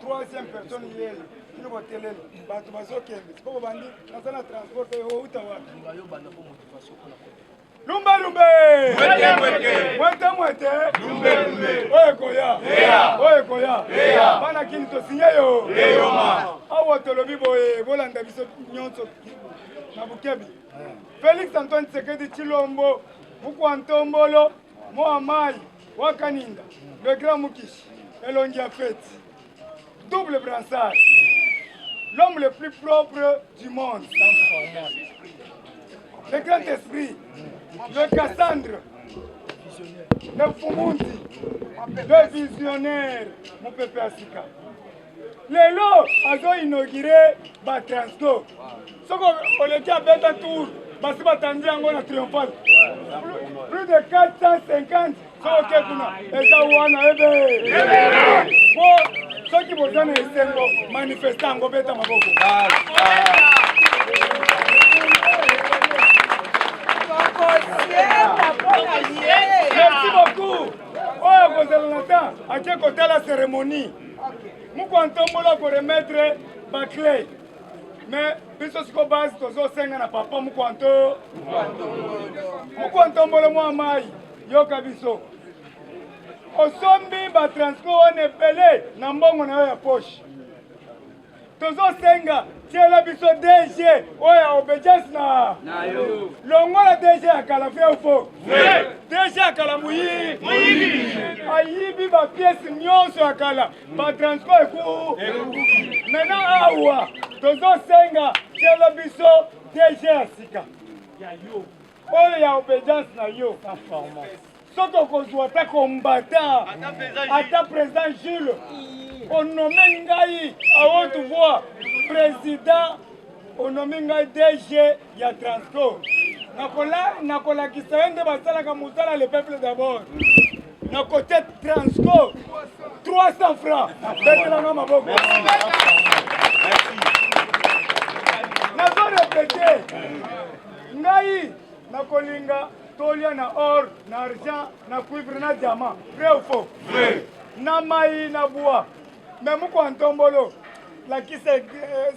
Troisième personne hier, qui nous va télé, Lumba lumbe! Mwete mwete! Oye koya! Oye koya! Bana kini to sinye yo! Awa tolobi boye, bolanda biso nyonso na bukebi. Félix Antoine Tshisekedi Tshilombo, Buku Antombolo, Mohamai, Wakaninda, le grand Mukishi, Elongia Fête. Double brassard. L'homme le plus propre du monde. Le grand esprit. Le Cassandre, le Fumundi, le visionnaire, mon pépé Asika. Lelo, azo inauguré Batransco. Ce qu'on le dit à Beta Tour, Basi Batandi Angona triomphal. Plus de 450, so ok kuna. Eza wana ebe. Bon, ceux qui vous donnent les sengo, manifestants, go beta maboko. Merci beaucoup. Oh, Gonzalo à quel côté la cérémonie? Nous comptons pour remettre ma clé. Mais, puisque ce qu'on base, tous os 5 ans, papa, nous comptons pour le mois maï. Yo kabiso. Au sombi, ba transco, on est pelé. Nambongo na ya poche. Tous os 5 ans. C'est la biso DG, oya obedience na longola DG akala fait faux. DG akala muyi. Ayibi ba pièce nyonso akala. Ba transport eku. Maintenant awa, tozo senga, c'est la biso DG asika. Oya obedience na yo. Soto kozwa ta combattant. Ata président Jules. On nomme Ngaï à haute voix président, on nomme Ngaï DG, il y a Transco. Nakola qui s'est rendu à le peuple d'abord. Na côté Transco, 300 francs. Merci. Nazo répété. Ngaï, Nakolinga, Tolia na or, na argent, na cuivre, na diamant. Vrai ou faux? Vrai. Na maï, na bois. Mais moi, quand tombolo, la qui s'est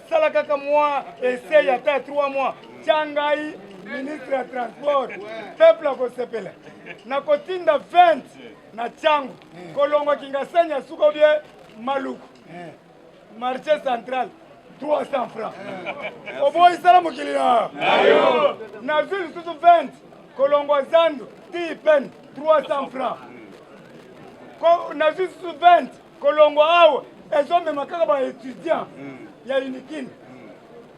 salakaka moi, essaye à 3 mois. Tchangaï, ministre de transport, peuple à Kosepele. Na kotinda 20, na Tchango, Kolongo Kingasanya, Soukobie, Malouk. Marché central, 300 francs. Au bout, il s'est là, Mokilina. Na ville sous 20, Kolongo Zandu, Tipen, 300 francs. Na ville sous 20, Kolongo Awa. Elles ont même un étudiant. Il y a une kin.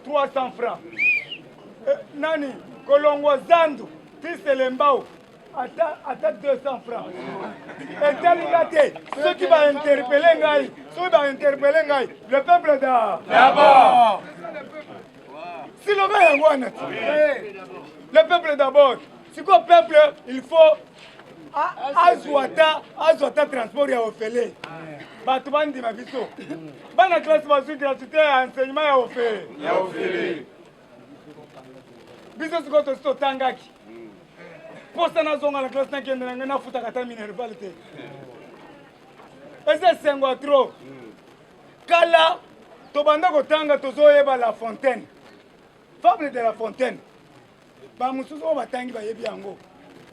300 francs. Nani, Kolongo Zandu, Tisselembao, à 200 francs. Et ceux qui vont interpeller, le peuple d'abord. Si le gars est le peuple d'abord. Si le peuple, il faut Azwata transport ya ofele. Batu bandi mabiso. Bana classe basu gratuité enseignement ya ofele. Biso siko to tangaki. Posta na zonga la classe na kende na futa kata minerval te. Ese sengo trop. Kala to banda ko tanga to zoyeba la fontaine. Fable de la fontaine. Ba musuzo batangi ba yebi yango.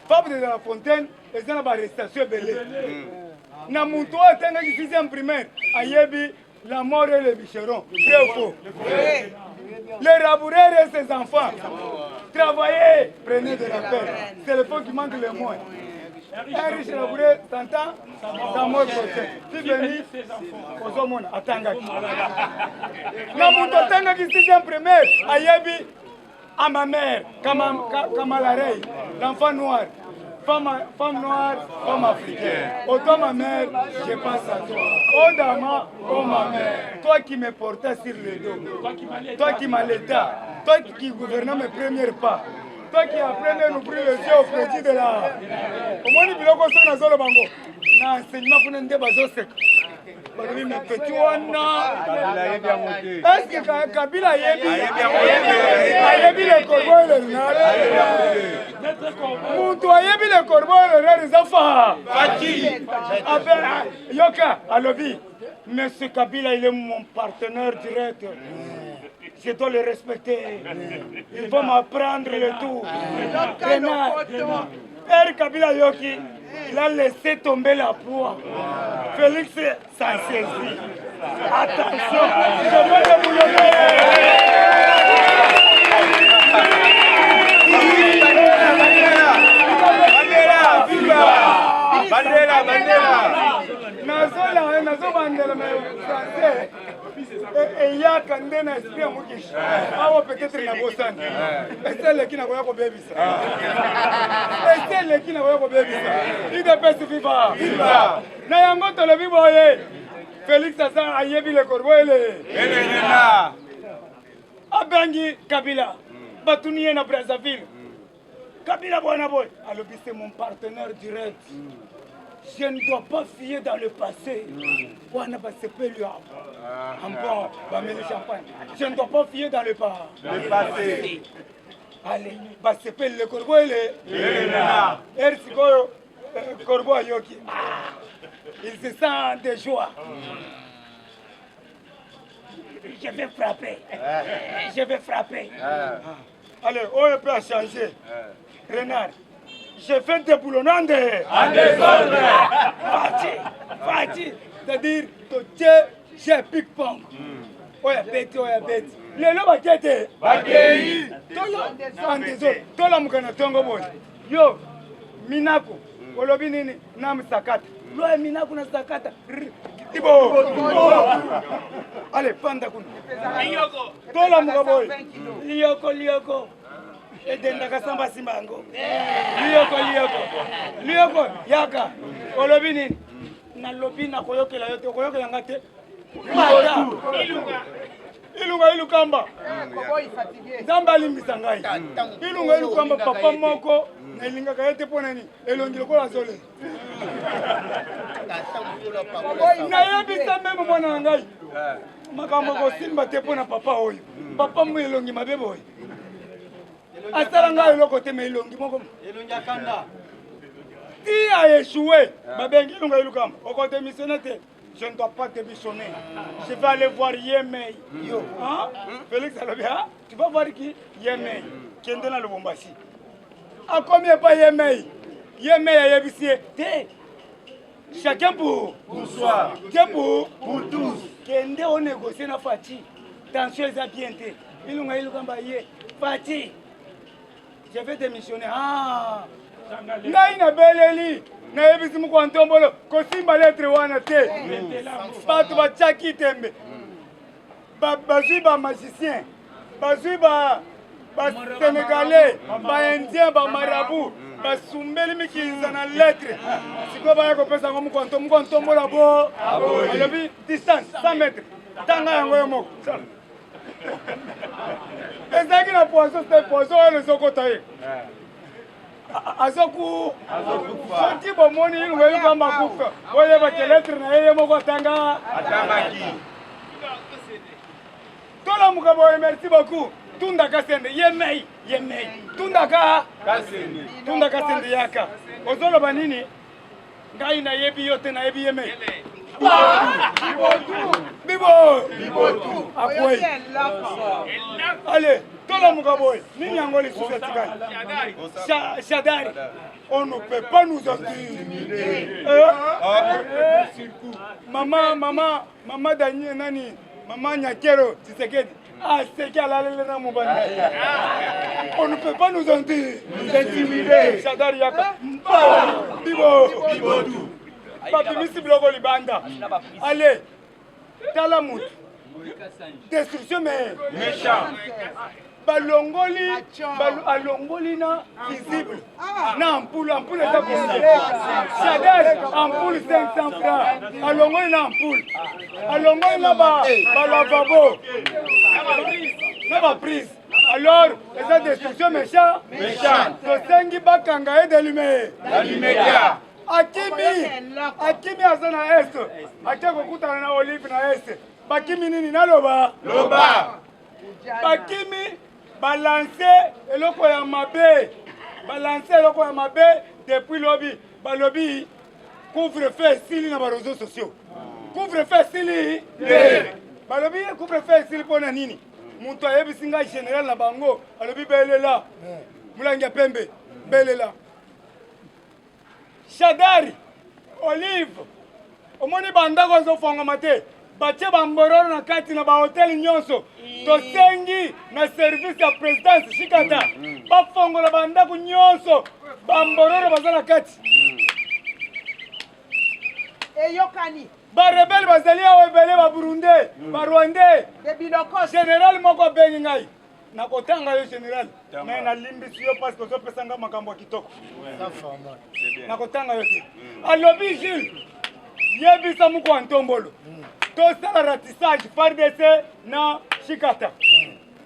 Fable de la fontaine, les gens ont arrestation belé. Na muto atanga qui 6e primaire, ayebi la mort et le bicheron. Vrai ou faux? Les raboureurs et ses enfants. Travaillez, prenez de la paix. C'est le fond qui manque le moins. Un riche laboureur, t'entends? Sa mort prochaine. Si venu, aux hommes, atanga. Na muto atanga qui 6e primaire, ayebi à ma mère, Kamalarei, l'enfant noir, femme noire, femme africaine. Oh toi ma mère, je pense à toi. Oh Dama, oh ma mère, toi qui me portais sur le dos, toi qui m'allaitais, toi qui gouvernais mes premiers pas, toi qui apprenais à nous ouvrir les yeux au crédit de la... Au moins, il y a un biloko sur la zone bango. Na enseignement pour nous débaser. balobi mepeti wana eske Kabila ayebi le corbeau et le renard mutu ayebi le corbeau et le renard ezafa yoka alobi Monsieur Kabila il est mon partenaire direct. Je dois le respecter. Il va m'apprendre le tout. Père Kabila Yoki, il a laissé tomber la proie. Félix s'en saisit. Attention, je vais le boulonner. Bandera. Nazo bandela mais français. Et il y a quand même un esprit à Moukish. Ah, peut-être qu'il y a un bossant. Et c'est le qui n'a pas de bébé. Et c'est le qui n'a pas de bébé. Il dépêche de vivre. N'ayant pas le vivre, Félix Assa a yébi le corbeau et le renard. Abangi Kabila. Batounié na Brazzaville. Kabila Bonaboy. Alors, c'est mon partenaire direct. Je ne dois pas fier dans le passé. Je ne dois pas fier dans le passé. Allez, le corbeau et le renard. Corbeau Yoki. Il se sent de joie. Je vais frapper. Allez, on peut changer. Renard. Je fais des boulonnandes en désordre. Fati. C'est-à-dire, j'ai ping-pong. Oya bête. Les lois bakete. Bakei. En désordre. Tola mukana tongo boy. Yo, Minako. Olobi nini nam sakata. Loa Minako na sakata. Ibo. Allez, panda kun. Tola mukaboy. Lioko. Edenda samba simbango. Lioko. Yaka. Olobi nini? Na lobi na koyokela yote koyokela ngate. Ilunga. Zamba limbisa ngai. Ilunga papa moko na ilinga kayete pona ni elongilo kola zole. Na yebisa meme mwana ngai. Makambo ko simba te pona papa oyo. Papa mu elongi mabebo oyo. Asala ngai eloko te me elongi moko. Elongi akanda. Qui a échoué? Babengi ilunga ilukamba. Okote missionnaire. Je ne dois pas te bichonner. Je vais aller voir Yemei. Hein? Félix Alobia, tu vas voir qui? Yemei. Qui est dans le Lubumbashi. À combien pas Yemei? Yemei a yébissé. Chacun pour soi. Pour tous. Qui est on négocie na Fati. Tension est bien été. Ilunga ilukamba yé. Fati. Je vais démissionner. Ah. Naina beleli. Na yebisi muko antombolo ko simba lettre wana te bato bachaki tembe bazui ba magicien bazui ba sénégalais ba indien ba marabout basumbeli mikiza na lettre siko baya kopesa ngo muko antombola bo alobi distance 100 mètres tanga yango yo moko ezaki na poisson ele zokotaye Azoku Soti bomoni ilunga yukamba kufa. Oye bakeletre na yeye moko tanga atangaki. Tola mukabo merci beaucoup. Tunda kasende Yemei. Tunda kasende yaka. Ozolo banini? Ngai na yebi yote na yebi Yemei. Bibo. Akwai. Allez, tola mukaboy. Nini angoli susetikani? Shadari. On ne peut pas nous intimider. Maman Daniel nani? Maman Nyakero, Tshisekedi. Ah, c'est qu'elle a l'air dans mon bani. On ne peut pas nous intimider. Shadari yaka. Bibo. Papi misi blogo libanda. Allez, talamut. Destruction mais méchant. Alongoli na visible. Na ampoule est combien? Chadel, ampoule 500 francs. Alongoli na ampoule. Alongoli na ba lavabo. Na ba prise. Alors, esa destruction méchant. Tosengi bakanga et de l'immédiat. Akimi aza na est. Akia kokutana na Olive na est. Bakimi nini naloba? Loba. Bakimi balancer eloko ya mabe. Balancer eloko ya mabe depuis lobby. Balobi couvre-feu sili na réseaux sociaux. Couvre-feu sili. Balobi couvre-feu sili pona nini? Muntu ayebisinga général na bango. Alobi belela. Mulangia pembe. Belela. Shadari, Olive, omoni bandako ezofonga mate, batie bambororo na kati na ba hotel nyonso, tosengi na service ya présidence shikata, bafongola bandako nyonso, bambororo baza na kati. Eyokani. Ba rebelle bazali awa ebele ba Burundais, ba Rwandais, général moko bengi ngai. Na kotanga yo général, mais na limbisi yo parce que zo pesanga makambo kitoko. Na kotanga yo te. Alobi Gilles, yebisa muko antombolo. To sala ratissage FARDC na Shikata.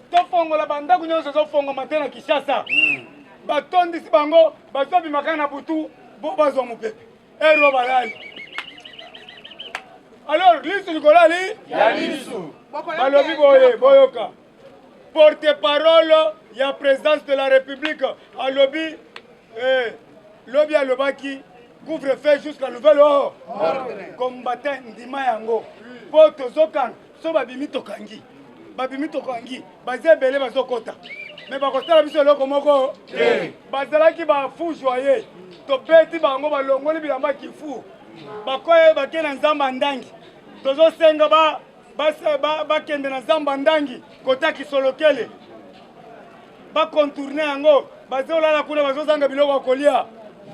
To fongola bandako nyonso zo fongo matena Kinshasa. Batondisi bango, bazobi makana butu, bo bazo mupepe. Ero balali. Alors, lisu likolali? Ya lisu. Balobi boye, boyoka. Porte-parole, il y a présidence de la République à lobby, lobby à Lobaki, couvre-feu jusqu'à nouvel ordre. Combattant Ndima Yango. Poto Zokan, so babimi tokangi. Babimi tokangi, bazé belé bazokota. Mais bakota la biso loko moko. Bazalaki ba fou joyeux. To beti bango ba longoli bilamba ki fou. Bakoye bakena nzamba ndangi. Tozo senga ba bakende na zamba ndangi kota kisolokele ba contourner yango bazolala kuna bazozanga biloko kolia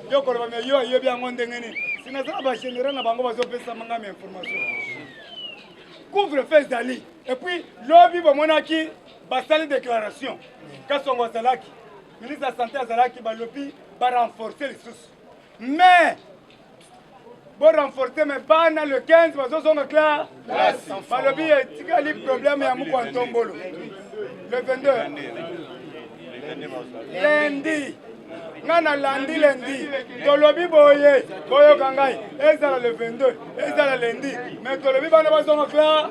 yoko ba meyo yobi yango ndengeni sinazala ba général na bango bazopesa manga ma information couvre-feu dali et puis lobby bamonaki ba sali déclaration kasongo salaki ministre de la santé azalaki ba lobby ba renforcer les sources mais pour renforcer mes bana le 15, parce que sont clairs. Balobi il y a des problèmes à Mouko Antombolo. Le 22. Lundi. Nana lundi. Tolobi boye. Boyo kangai. Ezala le 22. Ezala lundi. Mais Tolobi bana pas sont clairs.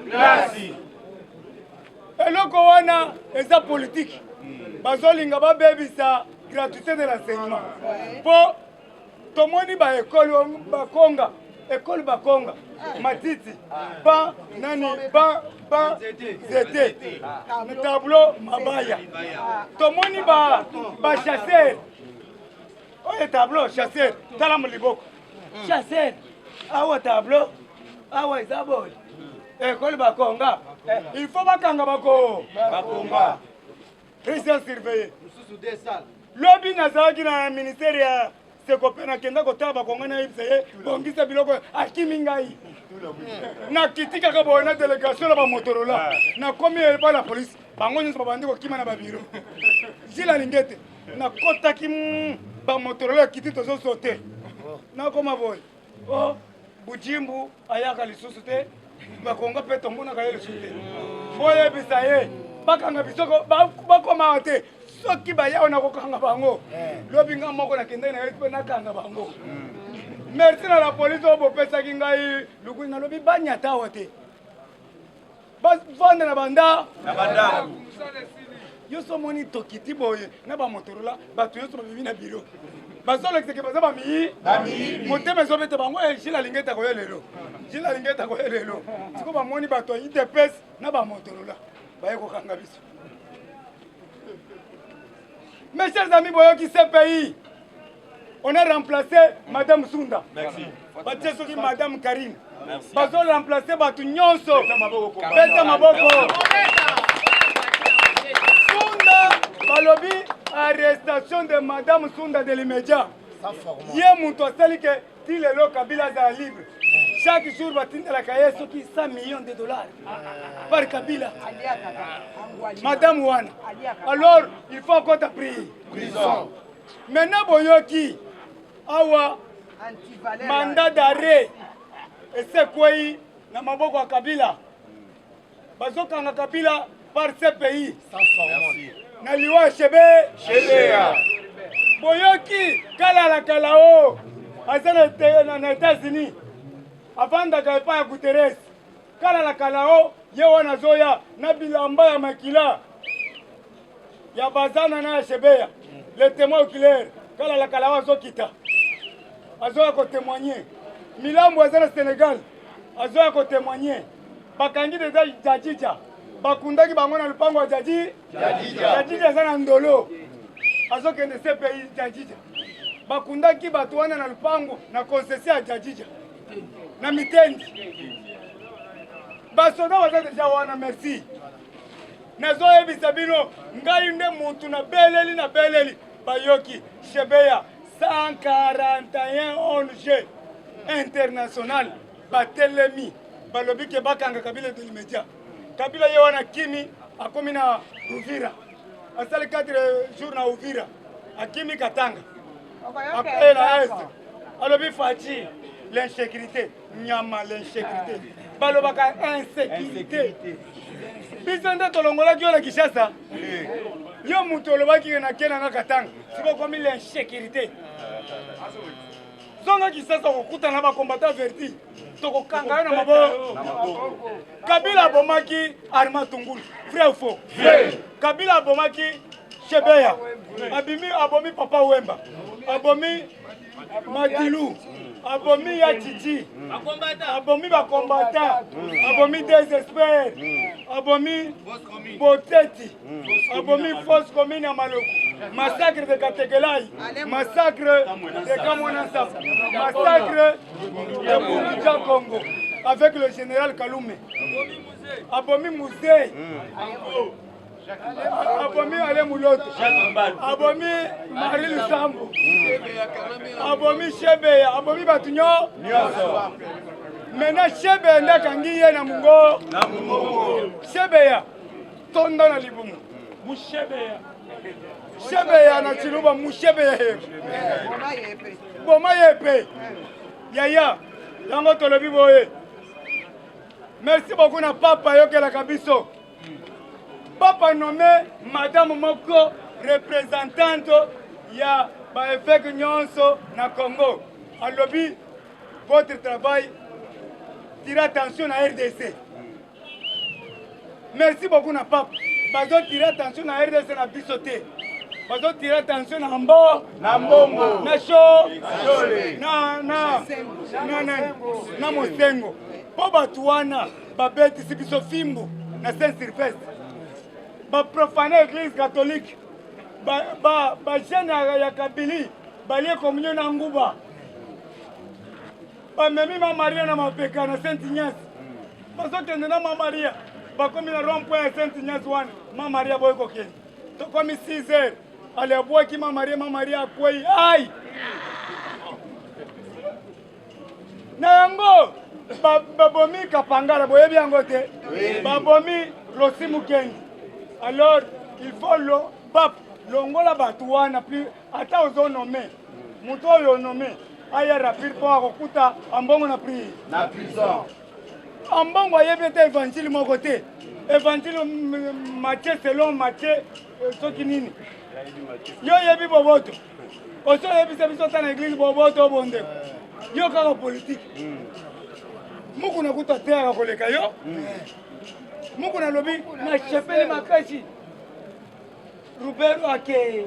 Et le Kowana est sa politique. Bazolinga ba baby sa gratuité de l'enseignement. Pour tomoni ba école bakonga école bakonga matiti ba nani ba zete na tableau mabaya tomoni ba chasseur oye tableau chasseur tala muliboko chasseur awa tableau awa isaboy école bakonga il faut bakanga bakonga président surveiller lobby nazaki na ministère ya se kopena kenda kotaba kongana ibseye bongisa biloko akimi ngai na kitika ka bona délégation la ba Motorola na komi ba la police bango nyinso babandi ko kima na ba biro jila lingete na kotaki ba Motorola kitito zo sauter na koma boy oh bujimbu ayaka lisusu te ba konga peto mbona ka yele sute boye bisaye bakanga bisoko bakoma te soki baya ona kokanga bango lobi nga moko na kende na yepe na kanga bango merci na la police obo pesa kingai luku na lobi banya tawa te bas vanda na banda yo so moni tokiti boye na ba Motorola ba tu yo so bibi na biro ba solo ke ba za ba mi moteme zo bete bango e jila lingeta ko yelelo siko ba moni ba to IDPS na ba Motorola ba yeko kanga biso. Mes chers amis, Boyoki, ce pays, on a remplacé Madame Sunda. Merci. Madame Karine. Merci. On a remplacé Batunyonso. Beta Maboko. Sunda, Balobi, arrestation de Madame Sunda de l'immédiat. Hier, mon toit, que si le lot Kabila est libre, chaque jour, va tenir la cahier sur 100 millions de dollars par Kabila. Madame Wana. Alors, il faut encore prier. Prison. Maintenant, Boyoki, awa mandat d'arrêt. Et c'est quoi? Na maboko wa Kabila. Bazoka na Kabila par ce pays. Merci. Na liwa chebe. Chebea. Boyoki, kala la kalao. aza na États-Unis avandaka epai ya Guterres kala la kalao ye wana zoya na bilamba ya makila ya bazana na Shebeya le témoin oculaire kala la kalao azokita azoya ko témoigner milambo aza na Sénégal azoya ko témoigner bakangi deja jajija bakundaki bango na lupango ya jajija aza na ndolo azokende se pays jajija bakundaki bato wana na lupango na concession ya jajija na mitendi basoda baza deja wana merci nazoyebisa bino ngai nde muntu na beleli bayoki Shebeya 141 ONG international batelemi balobi ke bakanga Kabila de l'immédiat Kabila ye wana kimi akomi na Uvira asali 4 jours na Uvira akimi Katanga après la est alobi Fachi l'insécurité nyama l'insécurité balobaka insécurité biso nde tolongolaki yo na Kinshasa yo mutu olobaki na kena nga Katanga siko komi l'insécurité zonga Kinshasa kokutana bakombata verti tokokanga yo na maboko Kabila abomaki Arma Tungulu vrai ou faux Kabila abomaki Shebeya abomi Papa Wemba abomi Madilu abomi ya Titi abomi bakombata abomi Désespère abomi Boteti abomi Fausse Commune ya Maloko massacre de Kategelai massacre de Kamwana-Nsapa massacre de Bundja Congo avec le général Kalume abomi Musée abomi Ale Muloto abomi Marie Lusambo abomi Shebeya abomi batunyo mena Shebeya ndakangi ye na mungo Shebeya tonda na libumu Shebeya na chiluba Shebeya boma yepe yaya yango tolobi boye merci beaucoup na papa yokela kabiso Papa nommé Madame Moko, représentante ya baefek nyonso na Congo. A lobby, votre travail tire attention à RDC. Merci beaucoup na papa. Bazo tire attention à RDC na bisoté. Bazo tire attention na mbo, na mbongo, na show, na mosengo. Po batuana babeti sibiso fimbo na Saint-Sylvestre. Profaner l'église catholique, jeune ya Kabili, balie communion na nguba. Memi ma Maria na mapeka na Saint Ignace. Bazote na ma Maria, bakomi na rond-point ya Saint Ignace wana, ma Maria boy kokeni. To komi 6 heures, ale boy ki ma Maria akwei. Ai! Na yango babomi Kapangala boyebi yango te. Babomi Losimu Kendi. Alors, il faut le pape, l'ongola batouana, plus, attends aux nommés. Mouto yo nommé, aya rapide pour akuta, ambongo na pri. Na prison. Ambongo yebe te évangile mon côté. Évangile Matthieu selon Matthieu, soki nini. Yo yebi boboto. Oso yebi se biso na église boboto bonde. Yo kaka politique. Muku na kuta terre koleka yo. Muku na lobi na chepele makasi Rubero akei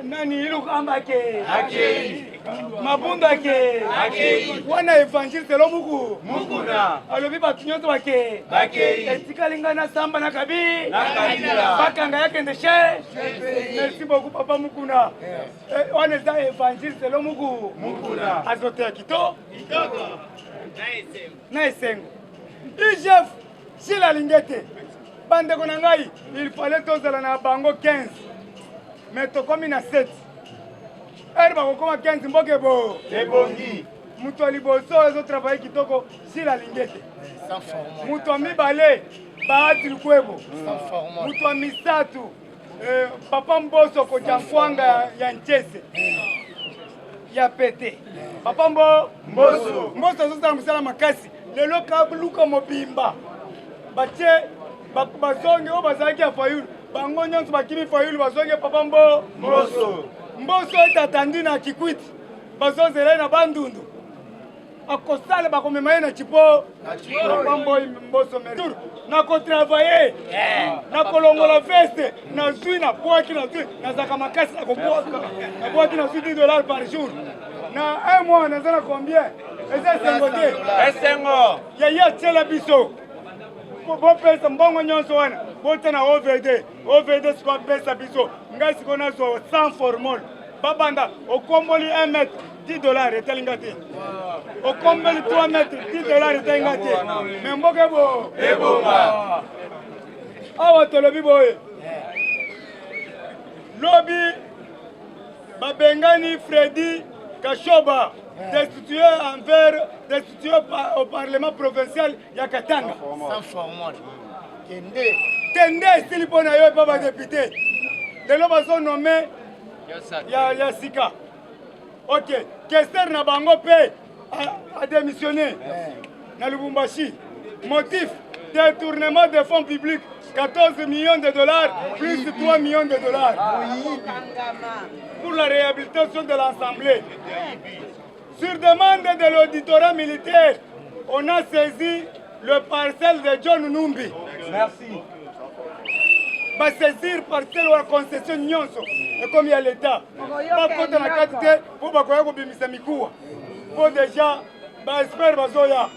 nani ilu kamba akei mabunda akei wana évangile telo muku na alobi batunyoto akei esikalinga na samba na kabi bakanga yake ndeshe merci beaucoup papa mukuna wana za évangile telo muku na azote kito na esengo IGF, si la lingete, bande konangai, il fallait tozala na bango 15, mais to komi na 7. Erba kokoma 15 mboke bo. Ebongi. Muto liboso ezo travailler kitoko si la lingete. Sans format. Muto mibale, baati lukwebo. Sans format. Muto misatu, papa mboso ko jamfwanga ya Nchese. Ya pete. Papa mboso. Mboso ezo tala musala makasi. Lelo kaluka mobimba batie bazonge o bazaki ya fayulu bango nyonso bakimi fayulu bazonge papa mboso mboso est attendu na Kikwiti bazozela na bandundu akosala bakomema na chipo bambo mboso meritour na ko travailler na kolongola veste na zui na boaki na zui na zaka makasi na koboaka na boaki na $10 par jour na un mois na zana combien esengo ya tela biso bo pesa mbongo nyonso wana bote na OVD siko pesa biso ngai siko na so sans formol babanda okomboli 1 mètre $10 etalinga te okomboli 3 mètres $10 etalinga te mais mboke bo ebonga awa tolobi boye lobi babengani Freddy Kashoba destitué au Parlement provincial ya Katanga. Sans formol. Tende stili pona yo papa député. De l'homme sont nommés ya Sika. Ok. Kester na bango pe a démissionné. Na Lubumbashi. Motif détournement de fonds publics. 14 millions de dollars plus 3 millions de dollars. Pour la réhabilitation de l'Assemblée. Sur demande de l'auditorat militaire, on a saisi le parcelle de John Numbi. Merci. Va saisir parcelle ou la concession nyonso. Et comme il y a l'État, pas contre la quantité pour bakoya kobimisa mikuwa. Pour déjà, espère bazoya.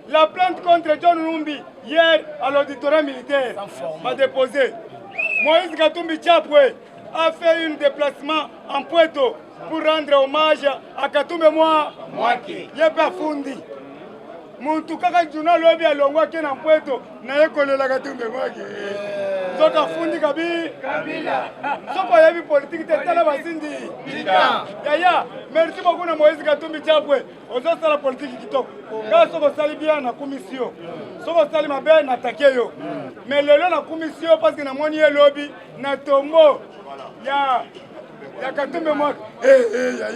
La plainte contre John Numbi hier à l'auditorat militaire m'a déposé. Moïse Katumbi Chapwe a fait un déplacement en Puerto pour rendre hommage à Katumbi Mwaki. Yepa fundi. Muntu kaka juna lobi alongwa ke na Puerto na yekolela Katumbi Mwaki. Soka fundi kabila. Soko yabi politique te tala basindi. Yaya, merci beaucoup na Moïse Katumbi Chapwe. Ozo sala politique kitoko. Nga soko sali bien na commission. Soko sali mabe na takeyo. Mais lelo na commission parce que na moni lobi na tombo. Ya Katumbi Mwaki.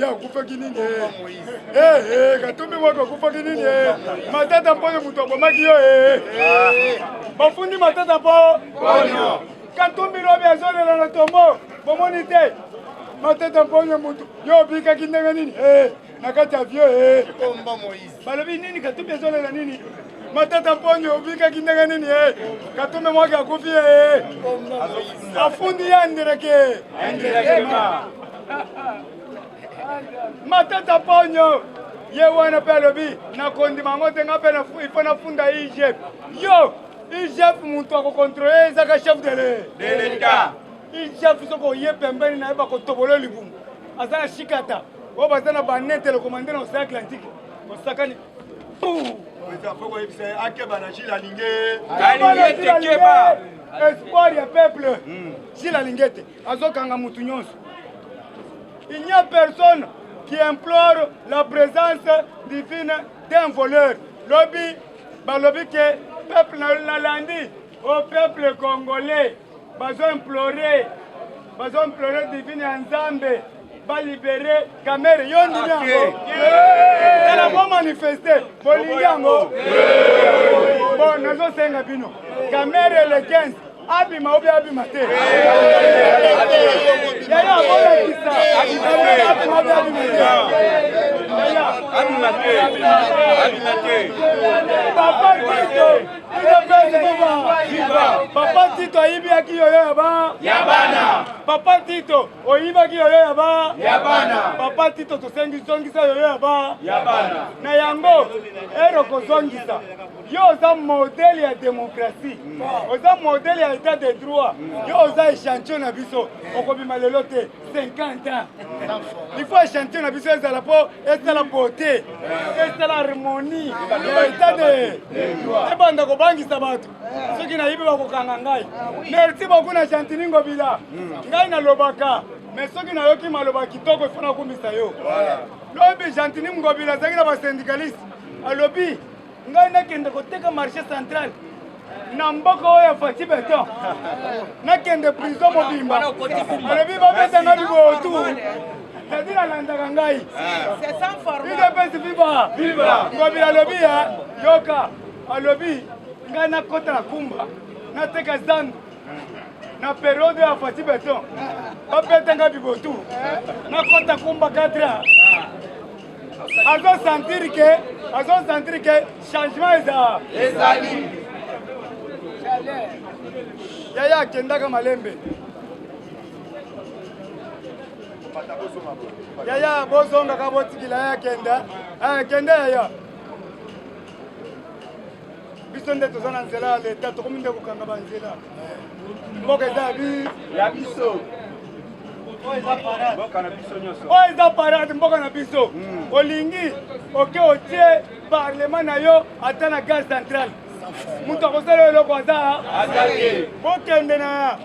Ya kufa kinini. Katumbi Mwaki kufa kinini. Matata mponyo mutombo maki yo. Bafundi matata mponyo. Katumbi lobi azolela na tombo. Bomoni te. Matata mponyo mutu. Yo bika kinenga nini. Nakati avyo Komba Moïse. Balobi nini Katumbi azolela nini. Matata mponyo bika kinenga nini. Katumbi Mwaki akufi Komba Moïse. Afundi ya ndireke. Matata ponyo ye wana pe lobi na kondima ngote ngape na ifo na funda IGF. Yo IGF muntu akokontrole ezaka chef de l'État. IGF soko ye pembeni na eba kotobola libumu. Azana shikata. O bazana banete le commander na Océan Atlantique. Osakani. Foko yebisa akeba na Gilles Alingé. Tekeba. Espoir ya peuple. Gilles Alingé. Azokanga mutu nyonso. Il n'y a personne qui implore la présence divine d'un voleur. Lobby, lobby que peuple n'a landi au peuple congolais. Bazo implorer divine ensemble. Va libérer Kamere. Yondi nyango. Elle a beau manifester. Bolingango. Bon, nazo senga bino. Kamere le 15. Abima obi abima te. Yaya boya kisa. Abima obi abima te. Yaya abima te. Papa Tito. Papa Tito ayibi aki yoyo yaba. Yabana. Papa Tito oyibi aki yoyo yaba. Yabana. Papa Tito tosengi zongisa yoyo yaba. Yabana. Na yango ero kozongisa. Yo oza modèle ya démocratie. Oza modèle ya état de droit. Yo oza échantillon na biso. Okobima lelo te 50 ans. Il faut échantillon na biso ezala po ezala beauté. Ezala harmonie. Ya état de droit. Ebanda kobangisa bato. Soki na yibi bakokanga ngai. Merci beaucoup na Chantini Ngobila. Ngai na lobaka. Mais soki na yoki maloba kitoko ifuna kumisa yo. Lobi Chantini Ngobila zaki na ba syndicaliste. Alobi ngai nakende koteka marché central na mboka oyo fati beton nakende prison mobimba alobi babeta nga libotu c'est-à-dire alandaka ngai idepesi viva Ngobila alobi ya yoka alobi ngai nakota na kumba nateka zandu na période ya Fati Beton bapetenga bibotu nakota kumba 4 ans azo sentir que changement ezali yaya akendaka malembe yaya bozongaka botikila yaya kenda yaya biso nde toza na nzela ya leta tokomi nde kokanga banzela mboka eza ya biso oyo eza parade mboka na biso olingi oke otie parlement na yo ata na gare centrale moto akosala eloko aza bokende na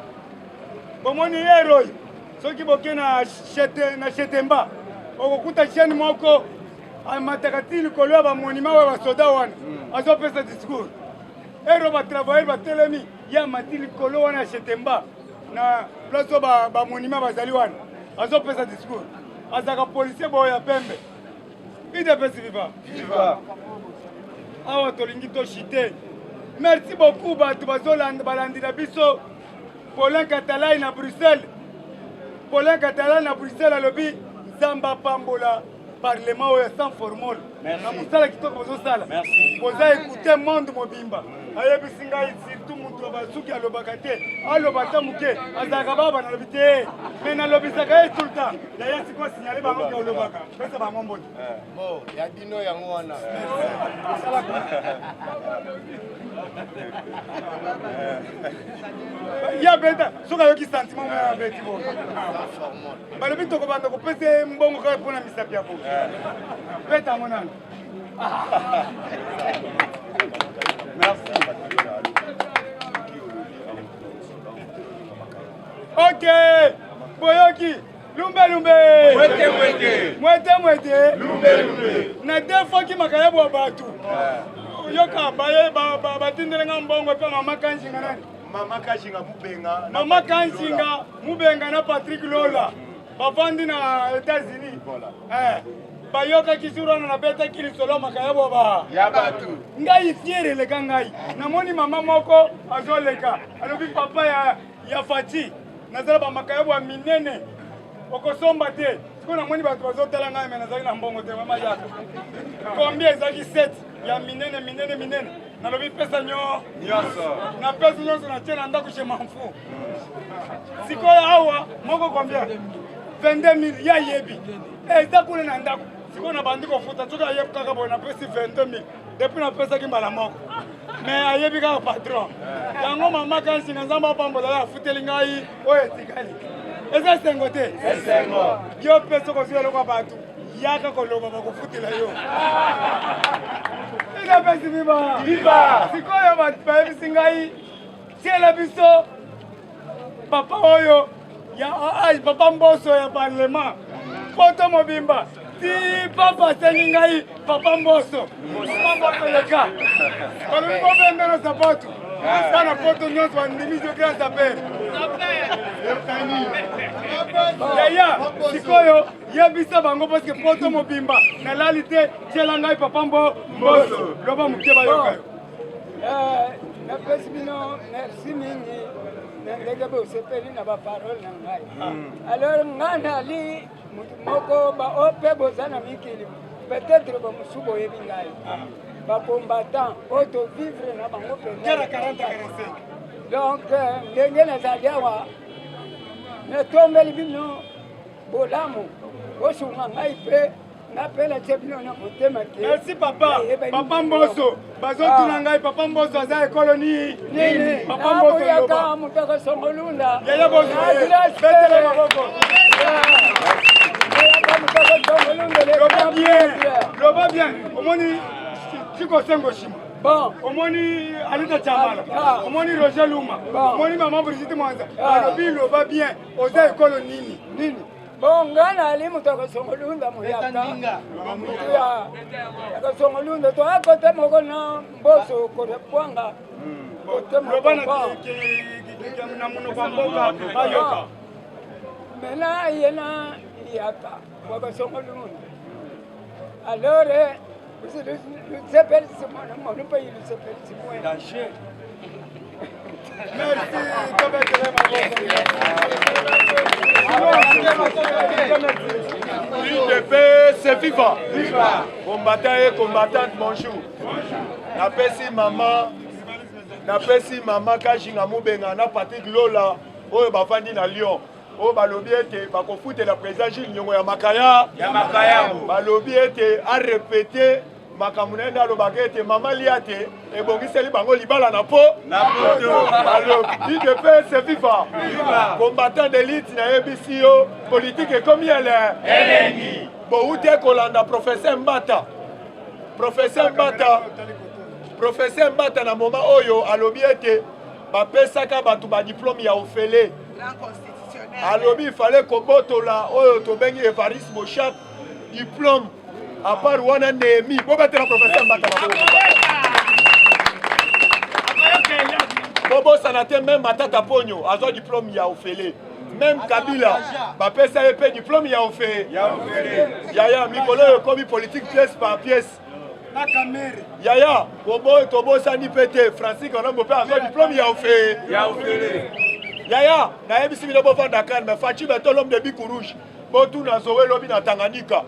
bomoni yero oyo soki boke na shetemba okokuta chaine moko amataka ti likolo ya bamonima oyo basoda wana azopesa discours ero batravailleur batelemi ye amati likolo wana ya shetemba na place oyo bamonima bazali wana azopesa discours azalaka policier boyo ya pembe idepesi viva awa tolingi toshite merci beaucoup bato balandila biso Paulin Catalan na Bruxelles alobi nzamba pambola parlement oyo sans formol na mosala kitoko bozosala boza écoute monde mobimba ayebisi ngai surtout moto basuki alobaka te aloba ta moke azalaka baba nalobi te me nalobisaka ye tout le temps yaya sikoyo signale bango ke olobaka pesa bango mboti ya bino yango wana ya beta soki ayoki sentiment moya ya beti bo balobi tokobanda kopesa mbongo kaka mpona misapi ya bo beta yango nano ok boyoki lumbe mwete na defoki makaya bwa batu yoka baye batindelenga mbongo pe mama kanshinga nani mama kanshinga mubenga na Patrick Lola bavandi na États-Unis bayoka kisurana na beta kilisolo makaya bwa batu ngai fiereleka ngai namoni mama moko azoleka alobi papa ya Fati nazala bamakaya bwa minene okosomba te siko namoni bato bazotala ngai me nazali na mbongo te mama yaka combien ezalaki 7 ya minene nalobi pesa nyonso na pesa nyonso natie na ndako chez Manfu sikoyo awa moko combien 22 000 ya yebi eza kuna na ndako sikoyo na bandi kofuta soki ayebi kaka boye napesi 22 000 depuis napesaki mbala moko me ayebi kaka patron yango mama kansinga nzambe apambola ye afuteli ngai oyo etikali eza esengo te yo mpe soki ozwi eloko ya bato yaka koloba bakofutela yo inapesi viva sikoyo bato bayebisi ngai tiela biso papa oyo papa mboso ya parlement poto mobimba ti papa asengi ngai papa mboso leka balobi bobendelo sapato sana poto nyonso bandimisi okela sapere yaya sikoyo yebisa bango parceke poto mobimba nalali te tiela ngai papa mboso loba moke bayoka yo napesi bino merci mingi ndenge bosepeli na baparole na ngai alors ngai nali motu moko bao mpe boza na mikili peut-être bamosusu boyebi ngai bacombattant oyo tovivre na bango pene donc ndenge nazali awa natombeli bino bolamu bosunga ngai mpe napela tie bino na motema te merci papa mboso bazotuna ngai papa mboso aza ekolo nini papa mboso yaka mutaka songolunda yaya boso betele maboko loba bien omoni chikosengo shima omoni alita chambala omoni Roger Luma omoni mama Brigitte Mwanza alobi loba bien oza ekolo nini bonga nali mutaka songolunda muyaka songolunda to akote moko na mboso korepwanga loba na munoko mboka bayoka mena yena yaka waka songolunda alors le CPLC, mon pays, le CPLC, UDP, c'est viva. Combattant et combattante, bonjour. Napesi maman Kajinga Moubenga na Patrick Lola oyo bafandi na Lyon. Oyo balobi ete bakofuta la président Gilles Nyongo ya Makaya. Balobi ete a répété makambo na enda alobaka ete mama liate ebongiseli bango libala na po. UDP c'est viva. Combattant d'élite na EBCO politique ekomi elengi. Boute kolanda professeur Mbata na moment oyo alobi ete bapesaka bato ba diplôme ya ofele. Alobi il fallait kobotola oyo tobengi Evariste Mochak diplôme à part wana Nehemi. Bobatela professeur Mbata Bobo sanate même Matata Ponyo azo diplôme ya ofele. Même Kabila bapesa epé diplôme ya ofele. Yaya mikolo komi politique pièce par pièce. Yaya, Tobo Sani Pete, Francis Gonombo Père, diplôme Yaoufé. Yaya, na ebisi bilobo vanda Dakar, mais Fachi beto l'homme de Bikou Rouge. Botou na Zoé lobi na Tanganyika.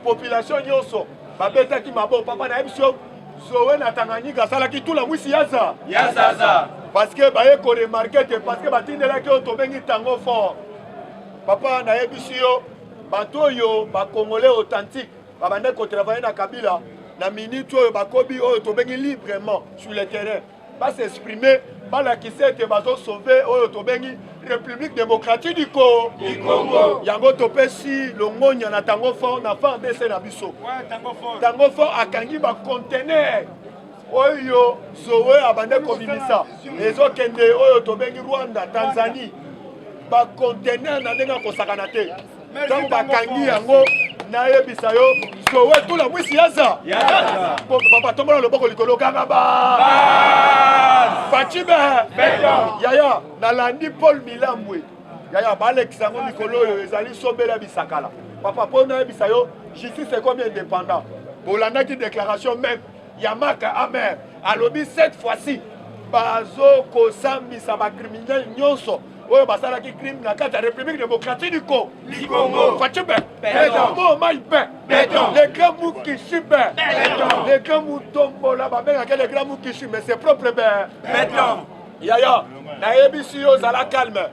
Population nyonso, babeta ki mabo, papa na ebisi Zoé na Tanganyika, salaki tout la mwisi yaza. Parce que baye ko remarquer parce que batindela ki otobengi tango fort. Papa na ebisi yo, batoyo, ba Congolais authentique, babande ko travailler na Kabila. Na minute oyo bakobi oyo tobengi librement sur le terrain pas s'exprimer pas la kisete bazo sauver oyo tobengi République démocratique du Congo yango topesi longonya na tango fort na fin de na biso tango fort akangi ba conteneur oyo Zoé abande kobimisa ezokende oyo tobengi Rwanda Tanzanie ba conteneur na ndenga kosakana te donc bakangi yango na yebisa yo Zoé tout la mwisi yaza papa tombola loboko likolo kanga ba Fachibe yaya nalandi Paul Milambwe yaya balekisa ngo mikolo oyo ezali sobela bisakala papa po na yebisa yo justice est comme indépendant bolandaki déclaration même Yamaka amer alobi cette fois-ci bazo kosambisa ba criminel nyonso oyo basalaki crime na kati ya République démocratique du Congo. Fachibe les grands Moukishi les grands Moutombola babengaka les grands Moukishi mais c'est propre yaya na ebisi yo zala calme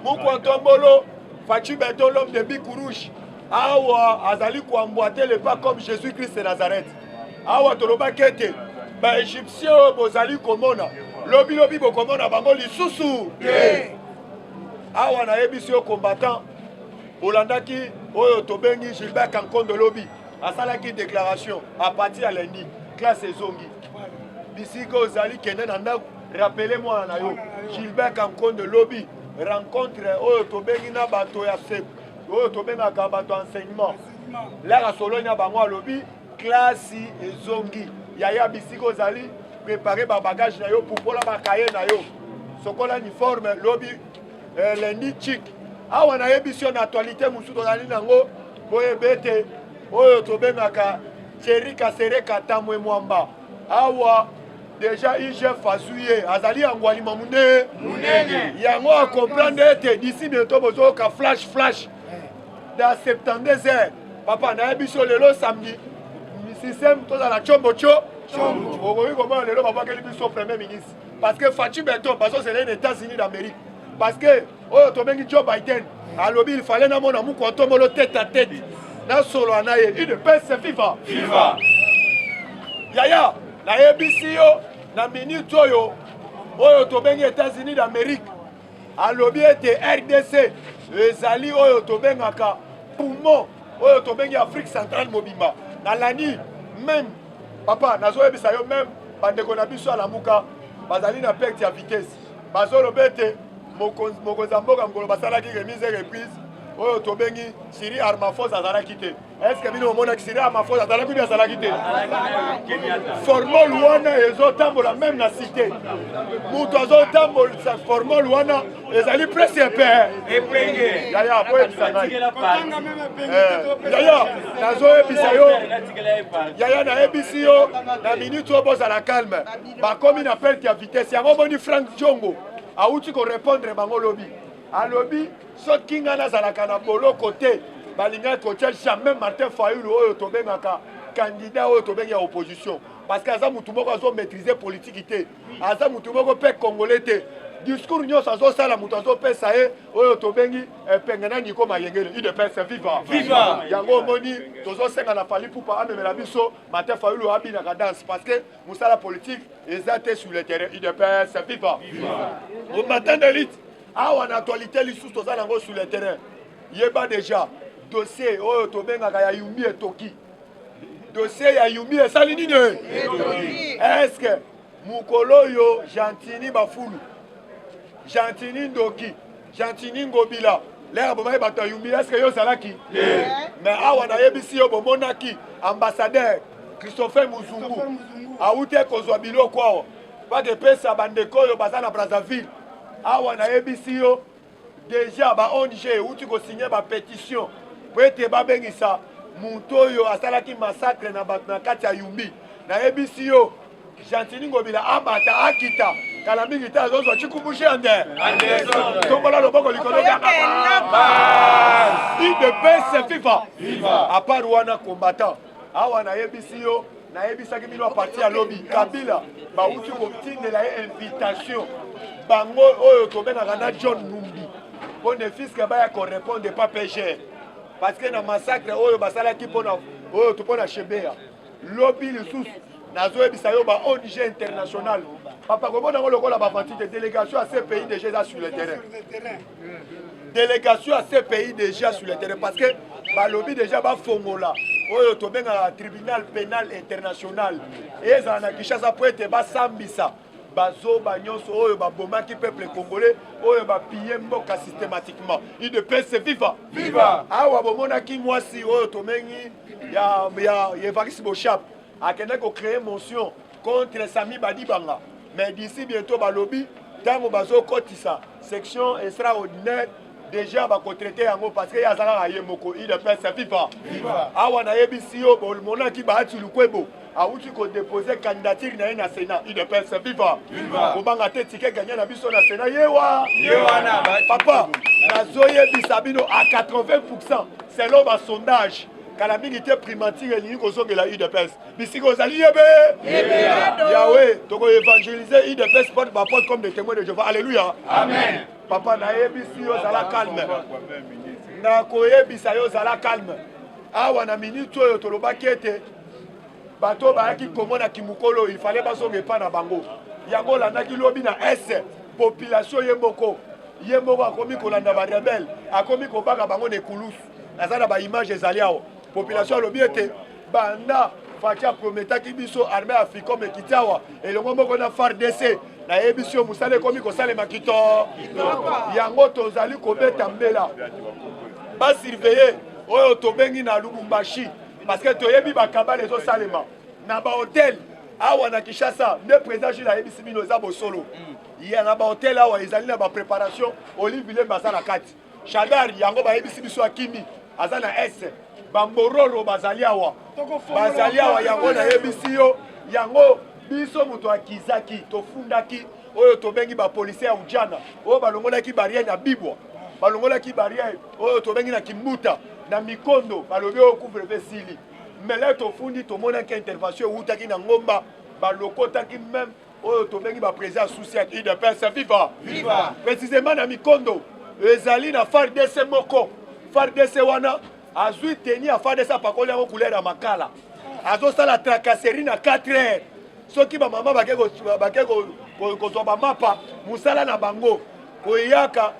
Moukontombolo Fachibe to l'homme de Bikou Rouge awa azali koamboiter le pas comme Jésus-Christ de Nazareth awa tolobaki ete ba égyptien oyo bozali komona lobi bokomona bango lisusu awa na ebisi yo combattant olandaki oyo tobengi Gilbert Kankondo lobi asalaki déclaration à partir ya lundi classe ezongi bisika ozali kende na ndako rappelez-moi na yo Gilbert Kankondo lobi rencontre oyo tobengi na bato ya sep oyo tobengaka bato enseignement lera solo na bango alobi classe ezongi yaya bisika ozali préparer ba bagage na yo pour pola ba kaye na yo sokola uniforme lobi lundi chic awa na yebisi na actualité musu tozali nango boyebete oyo tobengaka Thierry Kasereka Tamwe Mwamba awa déjà IGF azuye azali angwalima munene yango a comprendre ete d'ici bientôt bozoka flash dans 72 heures papa na yebisi lelo samedi système tozala chombo okoki komona lelo babakeli biso premier ministre parce que Fachi Beton parce que c'est les États-Unis d'Amérique parce que oyo tobengi Joe Biden alobi il fallait na mona Mukontombolo tête à tête na solo anaye une paix c'est viva yaya na yebisi yo na minute oyo tobengi États-Unis d'Amérique alobi ete RDC ezali oyo tobengaka poumon oyo tobengi Afrique centrale mobimba na lani même papa nazo yebisa yo même bandeko na biso ala muka bazali na perte ya vitesse bazoloba ete mokonzi ya mboka mokolo basalaki remise reprise oyo tobengi Siri Armafos azalaki te. Est-ce que bino omona Siri Armafos azalaki bien azalaki te? Formol wana ezotambola même na cité. Mutu azotambola formol wana ezali presque épais. Épenge. Yaya po ebisa ngai. Yaya nazoyebisa yo. Yaya na ebisi yo na minute oyo bozala calme. Bakomi na perte ya vitesse. Yango boni Frank Diongo auti ko répondre bango lobi. Alobi soki nga nazalaka na boloko te balinga kotia jamais Martin Fayulu oyo tobengaka candidat oyo tobengi ya opposition parce que aza mutu moko azo maîtriser politique te aza mutu moko pe congolais te discours nyonso azosala mutu azopesa ye oyo tobengi pengena Niko Mayengele UDPS viva viva yango omoni tozosenga na Fally Ipupa amemela biso Martin Fayulu abinaka danse parce que mosala politique eza te sur le terrain UDPS viva au matin d'élite awa na actualité lisusu toza nango sur le terrain yeba déjà dossier oyo tobengaka ya Yumi Etoki dossier ya Yumi esali nini est-ce que mukolo yo Gentini Bafulu Gentini Ndoki Gentini Ngobila l'air bomai bato ya Yumi est-ce que yo zalaki mais awa na yebisi yo bomonaki ambassadeur Christopher Muzungu aute kozwa biloko awa pas de pesa bandeko yo baza na Brazzaville awa na ebisi yo déjà ba ONG uti ko signer ba pétition pour ete ba bengisa mutu oyo asalaki massacre na bato na kati ya Yumbi na ebisi yo Gentini Ngobila abata akita kala mingi ta azozwa chikumbushe ande tombola loboko likolo kaka UDPS viva à part wana combattant awa na ebisi yo na ebisaki bino parti ya lobby Kabila ba uti ko tindela invitation bango oyo tobengaka na John Numbi pour ne fils que baya ko répondre pas PG parce que na massacre oyo basalaki pona oyo topona Chebea lobby lisusu nazoyebisa yo ba ONG international papa komona ngo lokola ba partite délégation à ces pays déjà sur le terrain délégation à ces pays déjà sur le terrain parce que ba lobby déjà ba fongola oyo tobengaka tribunal pénal international ezala na Kinshasa po ete basambisa bazo banyonso oyo babomaki peuple congolais oyo bapille mboka systématiquement UDPS viva viva awa bomonaki mwasi oyo tomengi ya Evariste Bochap akende ko créer motion contre Sami Badibanga mais d'ici bientôt balobi tango bazo kotisa section extraordinaire déjà bakotraité yango parce que yazala ye moko UDPS viva awa na yebisi yo bomonaki baati lukwebo auti ko déposer candidature na ye na Sénat UDPS viva kobanga te ticket gagné na biso na Sénat yewa na papa nazoyebisa bino à 80% selon ba sondage kala mingi te primature elingi kozongela UDPS bisiko ozali yebe yawe toko évangéliser UDPS porte ba porte comme des témoins de Jéhovah alléluia amen papa na yebisi yo zala calme na koyebisa yo zala calme awa na minute oyo tolobaki ete bato bayaki komona kimukolo il fallait bazonge pa na bango yango landaki lobi na S population yemboko akomi kolanda ba rebelle akomi kobaka bango ne kulusu nazana ba image ezali awo population lobi ete banda fatia prometaki biso armée africaine mekitawa elongo moko na FARDC na ebisio musale komi kosalema kito yango tozali kobeta mbela ba surveiller oyo tobengi na Lubumbashi parce que toyebi bakaba les salema na ba hôtel awa na Kinshasa nde président Jules ayebisi bino eza bosolo ya na ba hôtel awa ezali na ba préparation Olivier Mbasa na kati Shadari yango bayebisi biso akimi aza na S bambororo bazali awa yango na yebisi yo yango biso muto akizaki tofundaki oyo tobengi ba policier ya ujana oyo balongolaki barrière na Bibwa balongolaki barrière oyo tobengi na Kimbuta na Mikondo balobi oyo couvre-feu sili mais là tofundi tomonaki intervention utaki na ngomba balokotaki même oyo tobengi ba président souci ya UDPS viva précisément na Mikondo ezali na FARDC moko FARDC wana azui teni ya FARDC apakoli yango couleur ya makala azosala tracasserie na 4 heures soki bamama bake kozwa bamapa musala na bango koyaka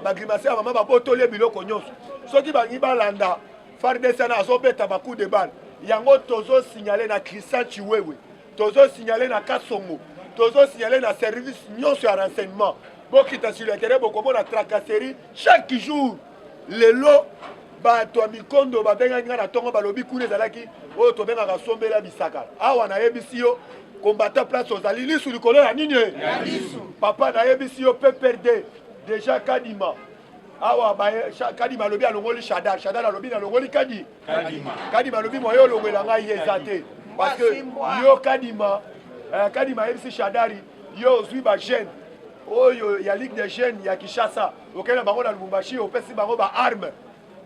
bagrimase ya mama babotoli biloko nyonso soki bangi balanda FARDC na azobeta bacoup de balle yango tozo signaler na Christian Chiwewe tozo signaler na Kasongo tozo signaler na service nyonso ya renseignement bokita sur le terrain bokomona tracasserie chaque jour lelo bato ya mikondo babengaki nga na ntongo balobi kuna ezalaki oyo tobengaka sombela bisaka awa nayebisi yo combattant place ozali lisu likolo ya nini papa nayebisi yo PPRD déjà kadima awa kadima alobi alongoli shadar alobi nalongoli kadima alobi moyo olongwela ngai ye eza te parce que yo kadima ayebisi shadari yo ozwi bagene oyo ya ligue des jeunes ya Kinshasa okenda bango na Lubumbashi opesi bango baarme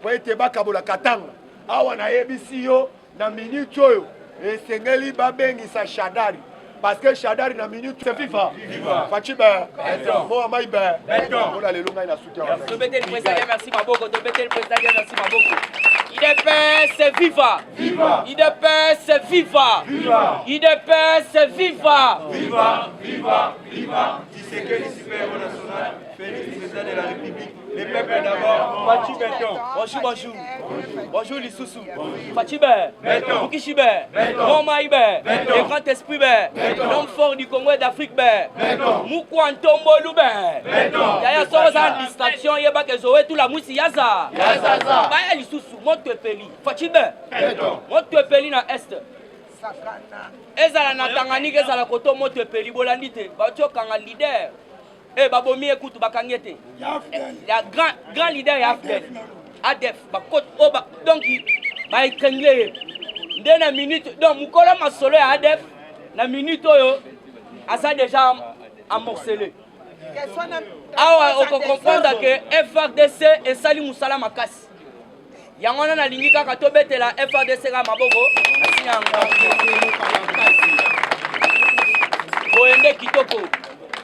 po ete bakabola katanga awa nayebisi yo na minute oyo esengeli babengisa shadari parce que shadari na minute c'est FIFA Fachibe moi maïbe on a les longs na soutien Tobete le président merci Maboko Tobete le président merci Maboko IDPS viva IDPS viva IDPS viva Tshisekedi super national Félix président de la République les peuples d'abord Fachi Beton bonjour Lisusu Fachibe Bukishibe Momaïbe le grand esprit l'homme fort du Congo et d'Afrique Mukwantombo Lube Yaya Soza distraction yeba kezowe tout la musi yaza Baya Lisusu Montepeli Fachibe Montepeli na est ezala na Tanganyika ezala koto Montepeli bolandi te batokanga leader babomi ekutu bakangete ya grand leader ya ADF bakot oba donc ba étranglé nde na minute donc mukolo masolo ya ADF na minute oyo asa déjà amorcelé awa oko comprendre que FRDC esali musala makasi yango wana nalingi kaka tobetela FRDC ka maboko asinyanga boende kitoko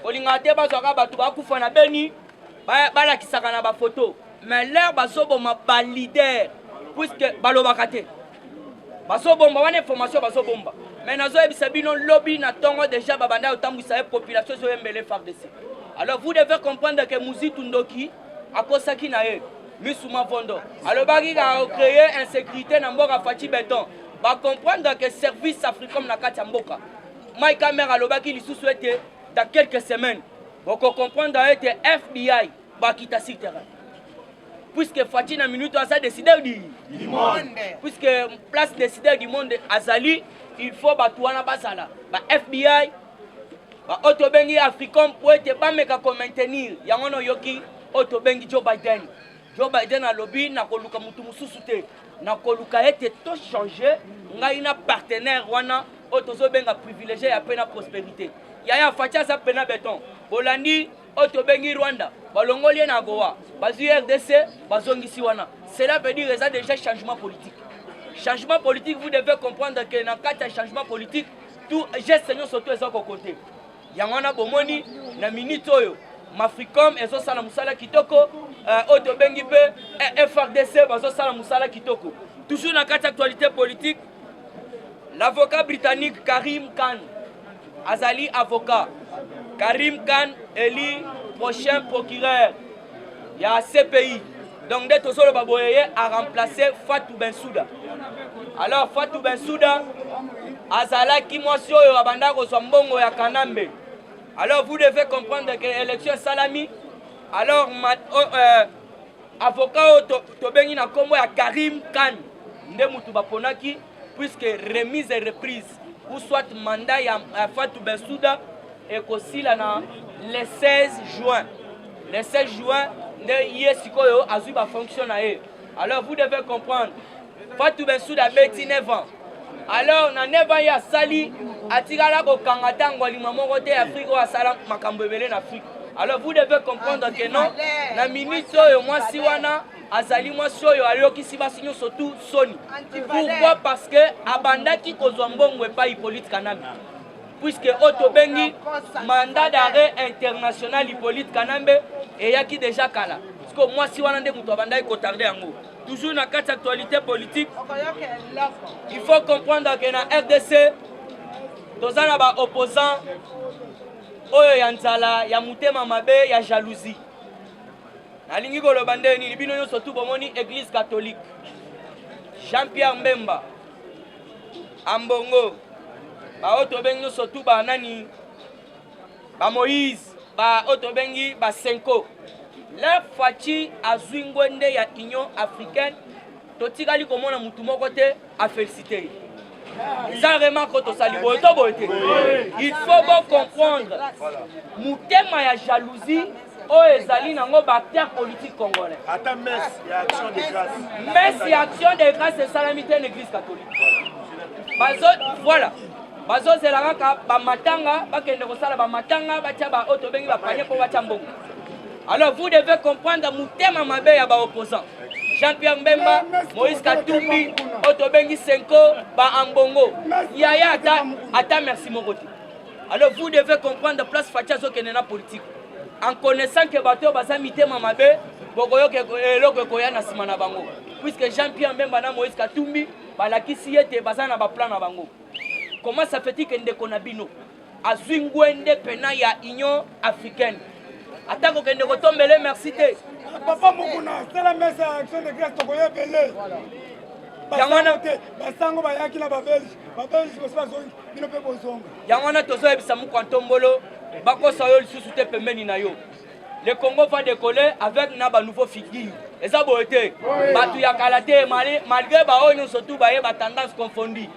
olinga te bazwaka bato bakufa na beni balakisaka na bafoto mais l'air bazoboma ba leader puisque balobaka te bazobomba wana information bazobomba mais nazoyebisa bino lobby na tongo déjà babanda otambwisa ye population ezoyembele FARDC alors vous devez comprendre que Muzitu Ndoki akosaki na ye Misuma Vondo alobaki ka créer insécurité na mboka Fachi Beton ba comprendre que service africain na kati ya mboka Maïka Mère alobaki lisusu ete dans quelques semaines vous comprendre que FBI va quitter ce terrain puisque Fachi na minute a décidé du monde puisque place décideur du monde azali il faut batouana basala ba FBI ba otobengi africain pour être ba meka ko maintenir yangono yoki otobengi Joe Biden a lobby na koluka mutu mususu te na koluka ete to changer ngai na partenaire wana otozobenga privilégié ya pena prospérité Yaya Facha sa pena beton bolandi otobengi Rwanda balongoli na Goa bazu RDC bazongisi wana cela veut dire ça déjà changement politique vous devez comprendre que na kata changement politique tout geste non surtout ezako côté yangwana bomoni na minute oyo Mafricom ezo sala musala kitoko otobengi pe FRDC bazo sala musala kitoko toujours na kata actualité politique l'avocat britannique Karim Khan Azali avocat Karim Khan élu prochain procureur il y a CPI donc dès que le baboyé a remplacé Fatou Bensouda alors Fatou Bensouda Azala qui moisio yo abanda ko mbongo ya Kanambe alors vous devez comprendre que l'élection salami alors avocat tobengi na kombo ya Karim Khan nde mutu baponaki puisque remise et reprise ou soit mandat ya Fatou Bensouda et kosila na le 16 juin. Le 16 juin, yesikoyo azu ba fonctionner. Alors vous devez comprendre. Fatou Bensouda beti 9 ans. Alors na 9 ans ya sali atikala ko kangata ngwali mamoko te Afrique wa sala makambo ebele na Afrique. Alors vous devez comprendre que non na minute oyo mwasi wana azali mwasi oyo alokisi basi nyonso tout soni. Pourquoi? Parce que abandaki kozwa mbongo epa Hippolyte Kanambe. Puisque otobengi mandat d'arrêt international Hippolyte Kanambe et yaki déjà kala. Parce que moi si wana nde muto abandaki ko tarder yango. Toujours na quatre actualité politique. Il faut comprendre que na RDC tozana ba opposant oyo ya nzala ya mutema mabe ya jalousie. Nalingi ko lobande ni bino yo surtout bomoni église catholique. Jean-Pierre Mbemba Ambongo ba otobengi surtout ba nani ba Moïse ba otobengi ba Senko leur faci azwi ngwende ya Union africaine totikali komona mutu moko te a féliciter. Ça remarque to sali boy to boy te. Il faut bon comprendre mutema ya jalousie o ezali nango ba acteur politique congolais. Attends, messe, il y a action de grâce. Messe et action de grâce c'est salamité en église catholique. Bazo voilà. Bazo zelaka ba matanga ba kende ko sala ba matanga ba tia ba oto bengi ba panye po ba chambongo. Alors vous devez comprendre mutema mabe ya ba opposant. Jean-Pierre Mbemba, Moïse Katumbi, Otobengi Senko, Ba Ambongo. Yaya ata merci mon côté. Alors vous devez comprendre place Fatia Zokenena politique. En connaissant que Bato Basa Mitema Mabe, Bogoyo Eloko Koya na Simana Bango. Puisque Jean-Pierre Mbemba na Moïse Katumbi, Balaki Siete Basa na Baplan na Bango. Comment ça fait-il que Ndekonabino Azwingwende Pena ya Union africaine? Attends que Ndekotombele merci te. Papa Mukuna, c'est la messe à action de grâce Tokoye Belé. Basango bayaki na babelge, babelge ko sa zongi, bino pe bozonga. Yangwana tozo ebisa mu kwantombolo, bako sayo lisusu te pembeni na yo. Le Congo va décoller avec na ba nouveau figure. Eza boete, batu ya kalate malgré ba onyo surtout ba ye ba tendance confondue.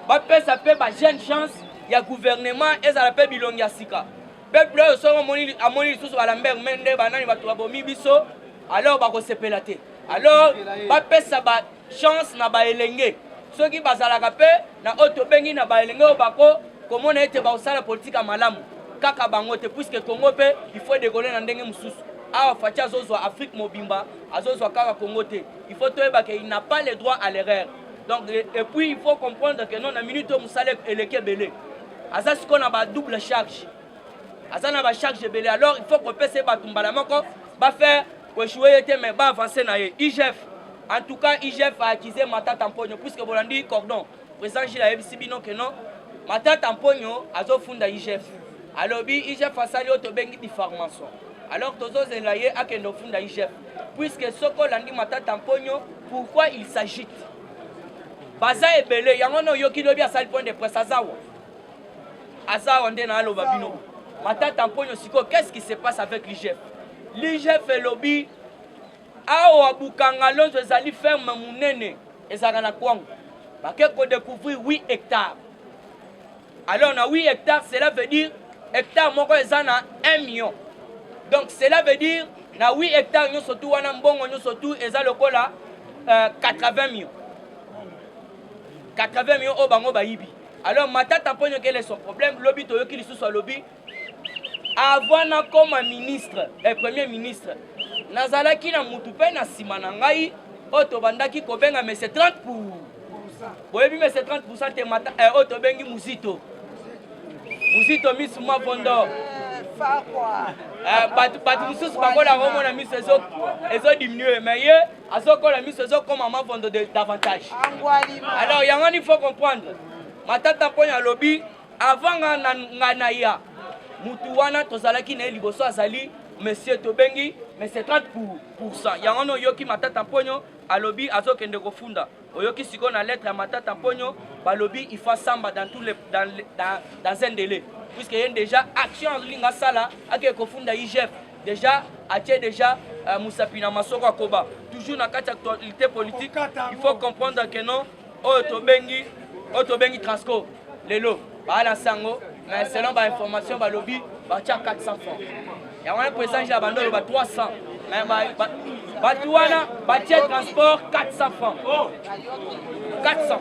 Ba pesa pe ba jeune chance ya gouvernement ezala pe bilongi ya sika. Peuple so amoni lisusu balamber mende banani batu babomi biso. Alors bako sepela te. Alors ba pesa ba chance na ba elenge. Soki bazalaka pe na oto bengi na ba elenge bako komona ete ba osala politique ya malamu. Kaka bango te puisque Congo pe il faut décoller na ndenge mususu. Awa Fatia azozwa Afrique mobimba, azozwa kaka Congo te. Il faut toyeba que il n'a pas le droit à l'erreur. Donc et puis il faut comprendre que non na minute musale eleke belé. Aza siko na ba double charge. Aza na ba charge belé. Alors il faut que pese ba tumbala moko ba faire ko jouer te mais ba avancer na ye. IGF. En tout cas IGF a accusé Matata Mponyo puisque Bolandi cordon. Président Gilles a dit non que non. Matata Mponyo azo funda IGF. Alors IGF a sali auto bengi diffamation. Alors tozo zelaye akendo funda IGF. Puisque soko landi Matata Mponyo, pourquoi il s'agite? Baza ebele yango no yoki lobi a sali point de presse azawa. Azawa ndena alo babino. Matata Mponyo siko qu'est-ce qui se passe avec l'IGF? L'IGF et lobby awa bukanga lonzo ezali ferme munene ezaka na kwangu. Bake ko découvrir 8 hectares. Alors na 8 hectares cela veut dire hectare moko ezana 1 million. Donc cela veut dire na 8 hectares nyo surtout wana mbongo nyo surtout eza lokola 80 millions. 80 millions au bango bayibi. Alors Matata Mponyo quel est son problème? Lobby toyoki lisusu a lobby. Avant na comme ministre, premier ministre. Nazalaki na mutu pe na sima na ngai oto bandaki kobenga mais c'est 30%. Boyebi mais c'est 30% te mata oto bengi Muzito. Muzito Miss Mavondo. Fa quoi? Batu mususu bakola romo na Miss ezo diminuer mais ye azokola Miss ezo comme Mavondo davantage. Alors yango il faut comprendre. Matata Mponyo lobby avant ngana ya mutu wana tozalaki na liboso azali monsieur Tobengi mais c'est 30%. Yango no yoki Matata Mponyo alobi azokende kofunda. Oyoki siko na lettre à Matata Mponyo balobi il faut samba dans tous les dans un délai puisque y a déjà action en linga sala ake kofunda IGF déjà atie déjà Musapina Masoko Akoba toujours na kati actualité politique. Il faut comprendre que non Otobengi Transco lelo bala sango mais selon ba information balobi ba tia 400 francs. Ya wana président ja bandolo ba 300 mais ba tuana ba tia transport 400 francs. 400.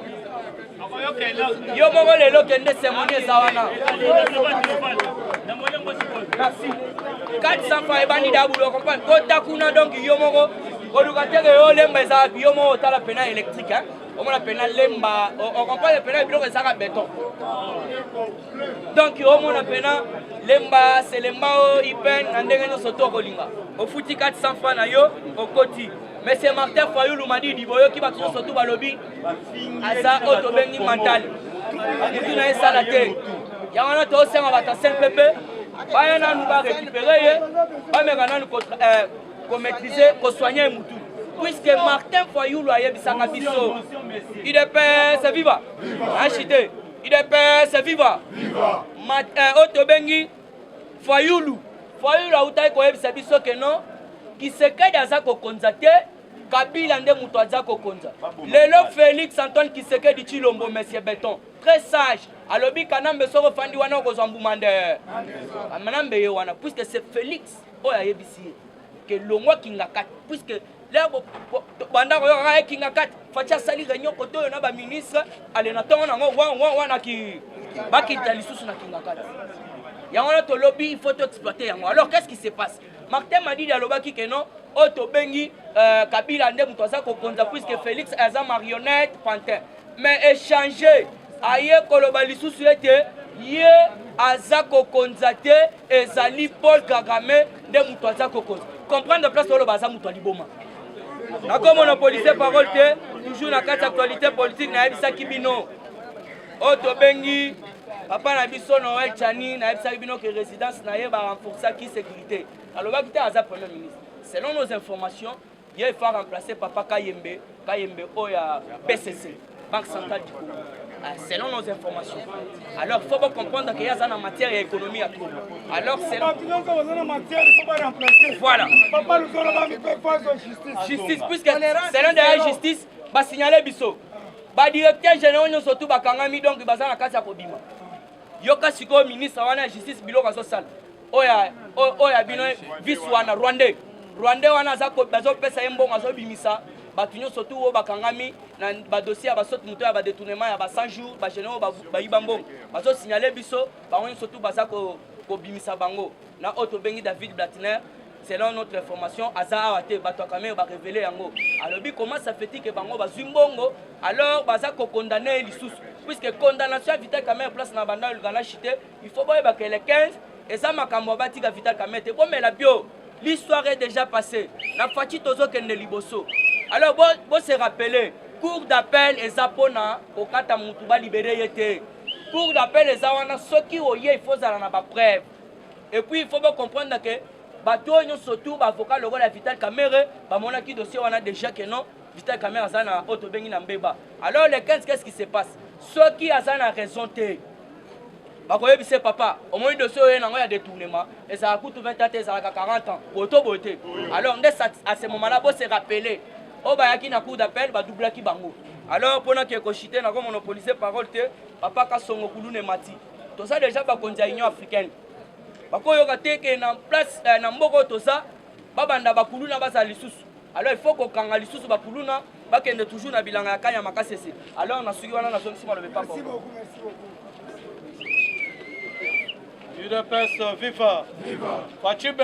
Yo moko lelo kende semoni zawana. Merci. 400 francs ebani da bulo comprendre. Kota kuna donc yo moko olukatere yo lemba za yo moko tala pena électrique hein. On appelle lemba, on comprend le pénal bloc ça béton. Donc on appelle lemba, c'est lemba il peine ndenge no soto kolinga. Au fouti 400 francs na yo au koti. Mais c'est Martin Fayoulou m'a dit diboyo qui va toujours surtout balobi. Asa auto bengi mental. Et na esa la terre. Ya wana to sema bata 5 pp. Ba na nous va récupérer, ba mekana nous ko maîtriser, ko soigner mutu. Puisque Martin Fayoulou a yebisanga biso. IDPS c'est viva. Achité. IDPS c'est viva. Otobengi Fayoulou. Fayoulou a utai ko yebisa biso que non. Kisekedi aza kokonza te, Kabila nde mutu aza kokonza. Lelo Félix Antoine Kisekedi Chilombo Monsieur Béton, très sage. Alobi kanambe soko fandi wana kozwa mbumande. Amanambe ye wana puisque c'est Félix oya yebisi que longwa kinga 4 puisque là banda ko yo kinga 4 facha sali réunion koto yo na ba ministre ale na tongo nango wana ki bakita lisusu na kinga 4. Yango na to lobby il faut exploiter yango. Alors qu'est-ce qui se passe? Martin Madidi alobaki que non Oto Bengi Kabila nde mutu aza kokonza puisque Félix aza marionnette pantin. Mais échanger aye koloba lisusu ete ye aza kokonza te ezali Paul Kagame nde mutu aza kokonza. Comprendre place koloba aza mutu aliboma. Nako monopoliser parole te toujours na kati actualité politique na yebisaki bino. Oto Bengi papa na biso Noël Chani na yebisaki bino que résidence na ye ba renforcer qui sécurité. Alobaki te aza premier ministre. Selon nos informations, il faut remplacer Papa Kayembe Oya PCC, Banque Centrale du Congo. Selon nos informations. Alors, il faut comprendre qu'il y a en matière et économie à tout. Alors, c'est voilà. Papa nous aura justice. Justice, puisque selon la justice, va signaler Bisso. Le directeur général surtout Bakangami donc il va dans la case à Kobima. Yoka Siko ministre de la justice bilo ka social. Oya bino vice wana Rwandais wana bazo pesa yembo ngazo bimisa batunyo surtout o bakangami na ba dossier ba sote muto ya ba détournement ya ba 100 jours ba général ba yibambo bazo signaler biso ba woni surtout baza ko bimisa bango na Oto Bengi David Blatner selon notre information aza awate bato kamé ba révéler yango alobi comment ça fait que bango bazwi mbongo alors baza ko condamner lisusu puisque condamnation à Vital Kamerhe place na banda Lugana chité il faut boye ba que les 15 et ça makambo batika Vital Kamerhe te bon mais la bio. L'histoire est déjà passée. La fati tozo kende liboso. Alors, vous se rappelez, cour d'appel et zapona, au kata mutuba libéré yete. Cour d'appel et zawana, ce qui oye, il faut zala na ba preuve. Et puis, il faut bien comprendre que, bato yon surtout, avocat le rôle de Vital Kamerhe, mona qui dossier on a déjà que non, Vital Kamerhe zana Oto Bengi na mbeba. Alors, les 15, qu'est-ce qui se passe? Ceux qui a zana raison te. Bakoye bise papa, au moins de ceux qui ont détournement, et ça a coûté 20 ans, ça a 40 ans, pour tout beauté. Alors, à ce moment-là, vous se rappelez, au Bayaki na cour d'appel, va doubler qui bango. Alors, pendant que Kochité n'a pas monopolisé parole, papa Kassongo Koulou ne mati. Tout ça déjà, va conduire l'Union africaine. Bakoye Kate qui est en place, dans Mboko, tout ça, Babanda Bakoulou n'a pas sa lissous. Alors, il faut qu'on ait lissous Bakoulou, Bakende toujours na bilanga Kanya Makasese. Alors, on a suivi la zone si on ne veut pas. Merci beaucoup, merci beaucoup. UDPS viva, Fachibe,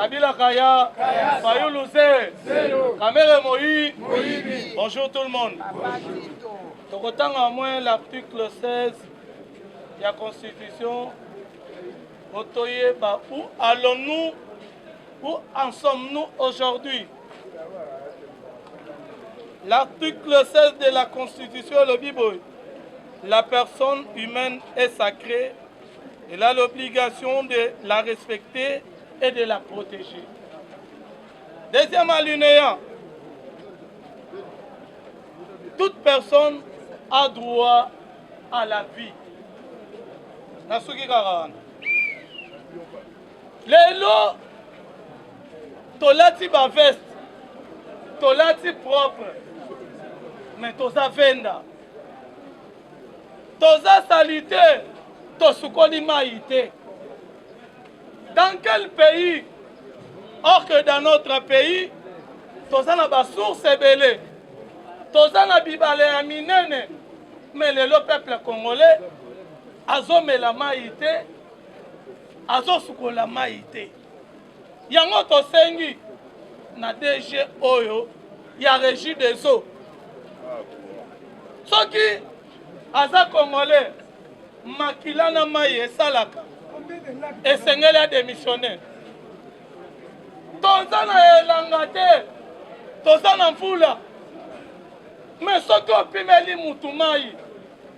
Kabila Kaya, Fayou Louzé, Kamerhe Moïse. Bonjour tout le monde. Autant à moins l'article 16 de la Constitution, où allons-nous, où en sommes-nous aujourd'hui? L'article 16 de la Constitution, le Bible. La personne humaine est sacrée. Elle a l'obligation de la respecter et de la protéger. Deuxième alinéa. Toute personne a droit à la vie. Lelo, tolati ba veste, tolati propre, mais toza venda. Toza salité, tosukoli maïté. Dans quel pays, or que dans notre pays, toza na ba source ebele, toza na bibale ya minene, mais le peuple congolais, azo mela maïté, azo sukola maïté. Yango tosengi na DG oyo, ya régie des eaux. Soki aza congolais makila na mai esalaka esengeli adémissionner toza na elanga te toza na mvula mais soki opimeli mutu mai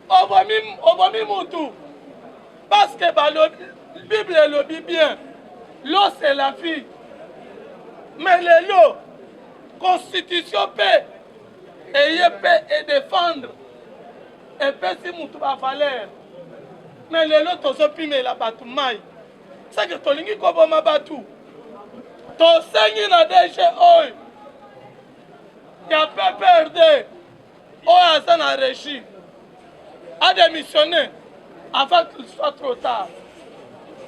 obomi mutu parce que Bible elobi bien l'eau c'est la vie mais lelo constitution pe eye pe et défendre et puis si mutu ba valeur mais lelo tozopimela batu mai c'est que tolingi koboma batu tosengi na DG oyo ya PPRD oyo aza na régie a démissionné avant qu'il soit trop tard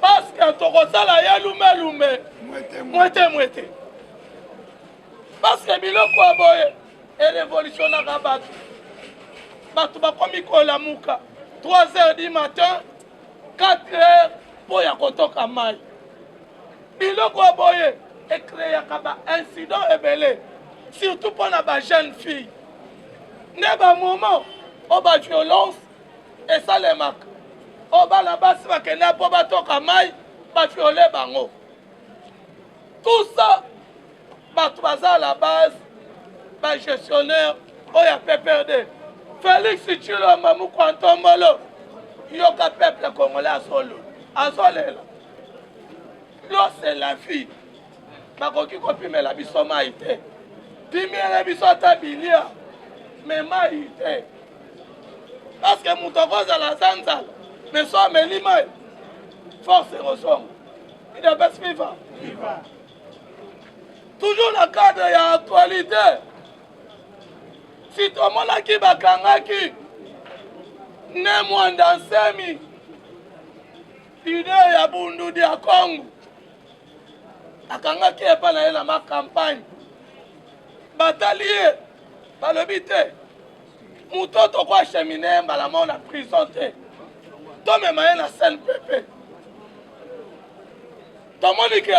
parce que tokosala ye lumelume mwete parce que biloko ya boye erévolutionnaka bato bakomi kolamuka 3h du matin 4h mpo ya kotoka mai biloko ya boye ekreaka baincident ebele surtout mpo na bajeune fille nde bamoment o baviolence esalemaka o bana basi bakende mpo batoka mai baviole bango tout ça bato baza la base bagestionnaire oyo ya PPRD Félix Tshilombo Mukwantombolo yoka peuple congolais azolela l'eau c'est la vie bakoki kopimela biso mai te pimiela biso ata bilia me mai te parce que moto akozala za nzala me so ameli mai force ekosonga idepesi viva toujours na cadre ya actualité si tomonaki bakangaki ne mwanda nsemi leader ya bundudi ya Congo akangaki epa na ye na makampagne batali ye balobi te moto tokoachemine ye mbala mao na prison te tomema ye na CNPP tomoni ke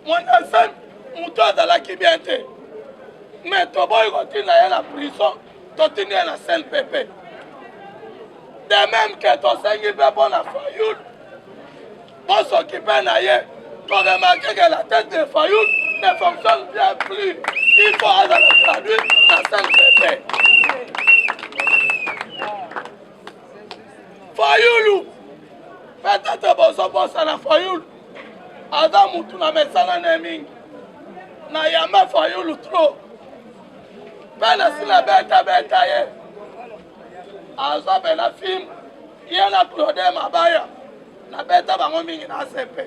mwanda nsemi moto azalaki bien te mais toboyi kotina ye na prison totini ye na CNPP de même que tosengi mpe mpo na Fayoul s'occuper na ye pour remarquer que la tête de Fayoul ne fonctionne bien plus. Il faut aller la traduire dans CNPP. Fayoulou, peut-être bosa na Fayoul, Adam mutu na mesana neming, na yama Fayoulou trop. Pena si la beta ye, Azo bela film, y'a la Claude Mabaya. Na beta bango mingi na ACP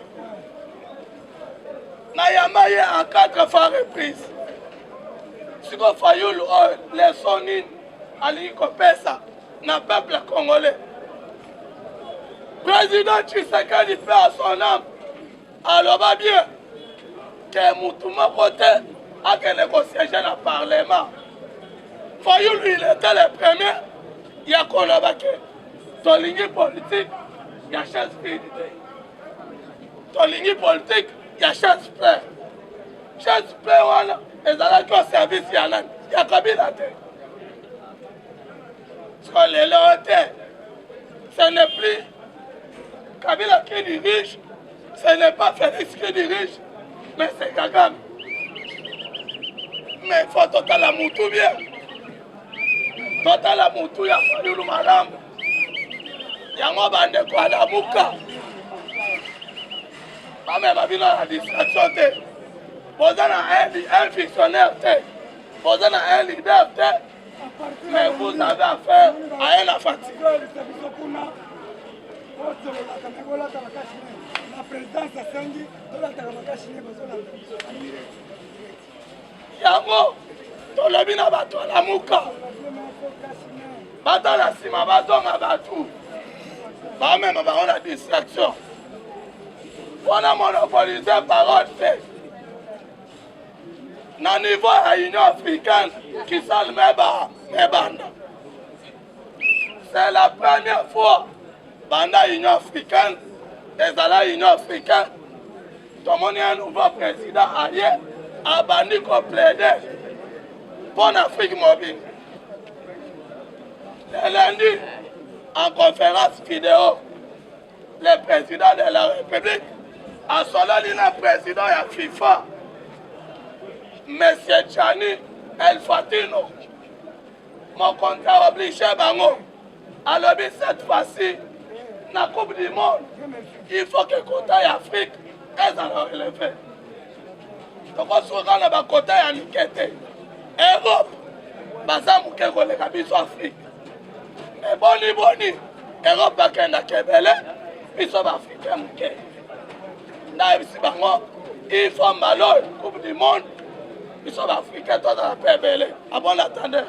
na yamba ye en 4 fois reprise siko Fayoulou les sonines alingi kopesa na peuple congolais président Tshisekedi fait à son âme aloba bien que mutu moko te akende kosiéger na parlement Fayoulou il était le premier ya koloba ke tolingi politique ya chasse vide tolingi politique ya chasse plein wana ezalaki au service ya nani ya Kabila te so lelo te ce n'est plus Kabila qui dirige ce n'est pas Félix qui dirige mais c'est Kagame mais faut totala mutu bien totala mutu ya Fayoulou malamu yango bandeko alamuka bamema bino na distraction te boza na un fictionnaire te boza na un leader te mais vous avez affaire à un affaire yango tolobi na bato alamuka bato na nsima bazonga batu même on a distraction. On a monopolisé parole fait. Na niveau à l'Union africaine qui s'allume banda. C'est la première fois banda l'Union africaine, des l'Union africaine. Tout le monde est un nouveau président allié à bandi complété pour l'Afrique mobile. Le lundi, en conférence vidéo, le président de la République, à son le président de la FIFA, M. Chani El Fatino, mon compteur obligé Bango, alors cette fois-ci, dans la Coupe du Monde, il faut que le côté Afrique est dans le relevé. Donc on se rend dans le côté Afrique. Europe, baza muke koleka biso Afrique. Mais boni, Europe bakenda kebele, biso ba Afrique muke. Na bisi bango, il faut malheur, Coupe du Monde. Ils sont africains, toi dans la paix belé. À bon attendeur.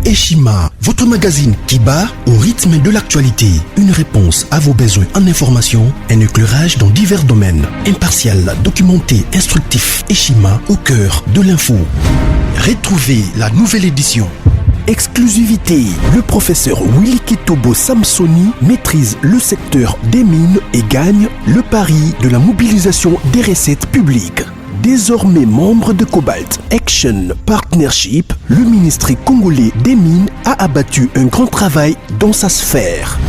Eshima, votre magazine qui bat au rythme de l'actualité. Une réponse à vos besoins en information, un éclairage dans divers domaines. Impartial, documenté, instructif. Eshima au cœur de l'info. Retrouvez la nouvelle édition. Exclusivité, le professeur Willy Kitobo Samsoni maîtrise le secteur des mines et gagne le pari de la mobilisation des recettes publiques. Désormais membre de Cobalt Action Partnership, le ministère congolais des Mines a abattu un grand travail dans sa sphère.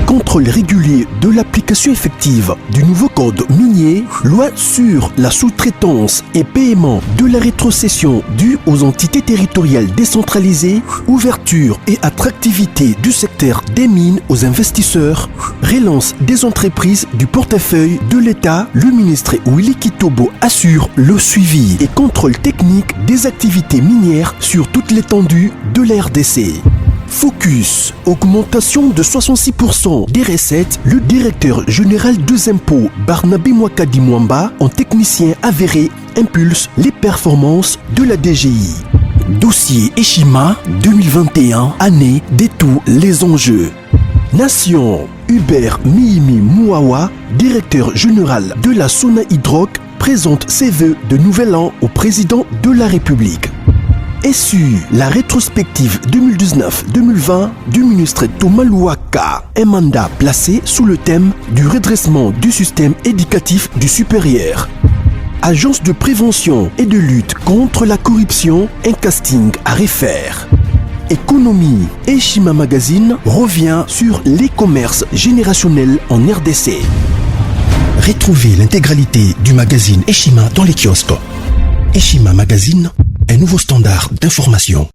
Contrôle régulier de l'application effective du nouveau code minier, loi sur la sous-traitance et paiement de la rétrocession due aux entités territoriales décentralisées, ouverture et attractivité du secteur des mines aux investisseurs, relance des entreprises du portefeuille de l'État, le ministre Willy Kitobo assure le suivi et contrôle technique des activités minières sur toute l'étendue de la RDC. Focus, augmentation de 66% des recettes, le directeur général des impôts Barnabé Mwakadi Mwamba, en technicien avéré, impulse les performances de la DGI. Dossier Eshima 2021, année de tous les enjeux. Nation, Hubert Mihimi Mouawa, directeur général de la Sona Hydroc, présente ses vœux de nouvel an au président de la République. SU, la rétrospective 2019-2020 du ministre Thomas Louaka, un mandat placé sous le thème du redressement du système éducatif du supérieur. Agence de prévention et de lutte contre la corruption, un casting à refaire. Économie, Eshima Magazine revient sur l'e-commerce générationnel en RDC. Retrouvez l'intégralité du magazine Eshima dans les kiosques. Eshima Magazine, un nouveau standard d'information.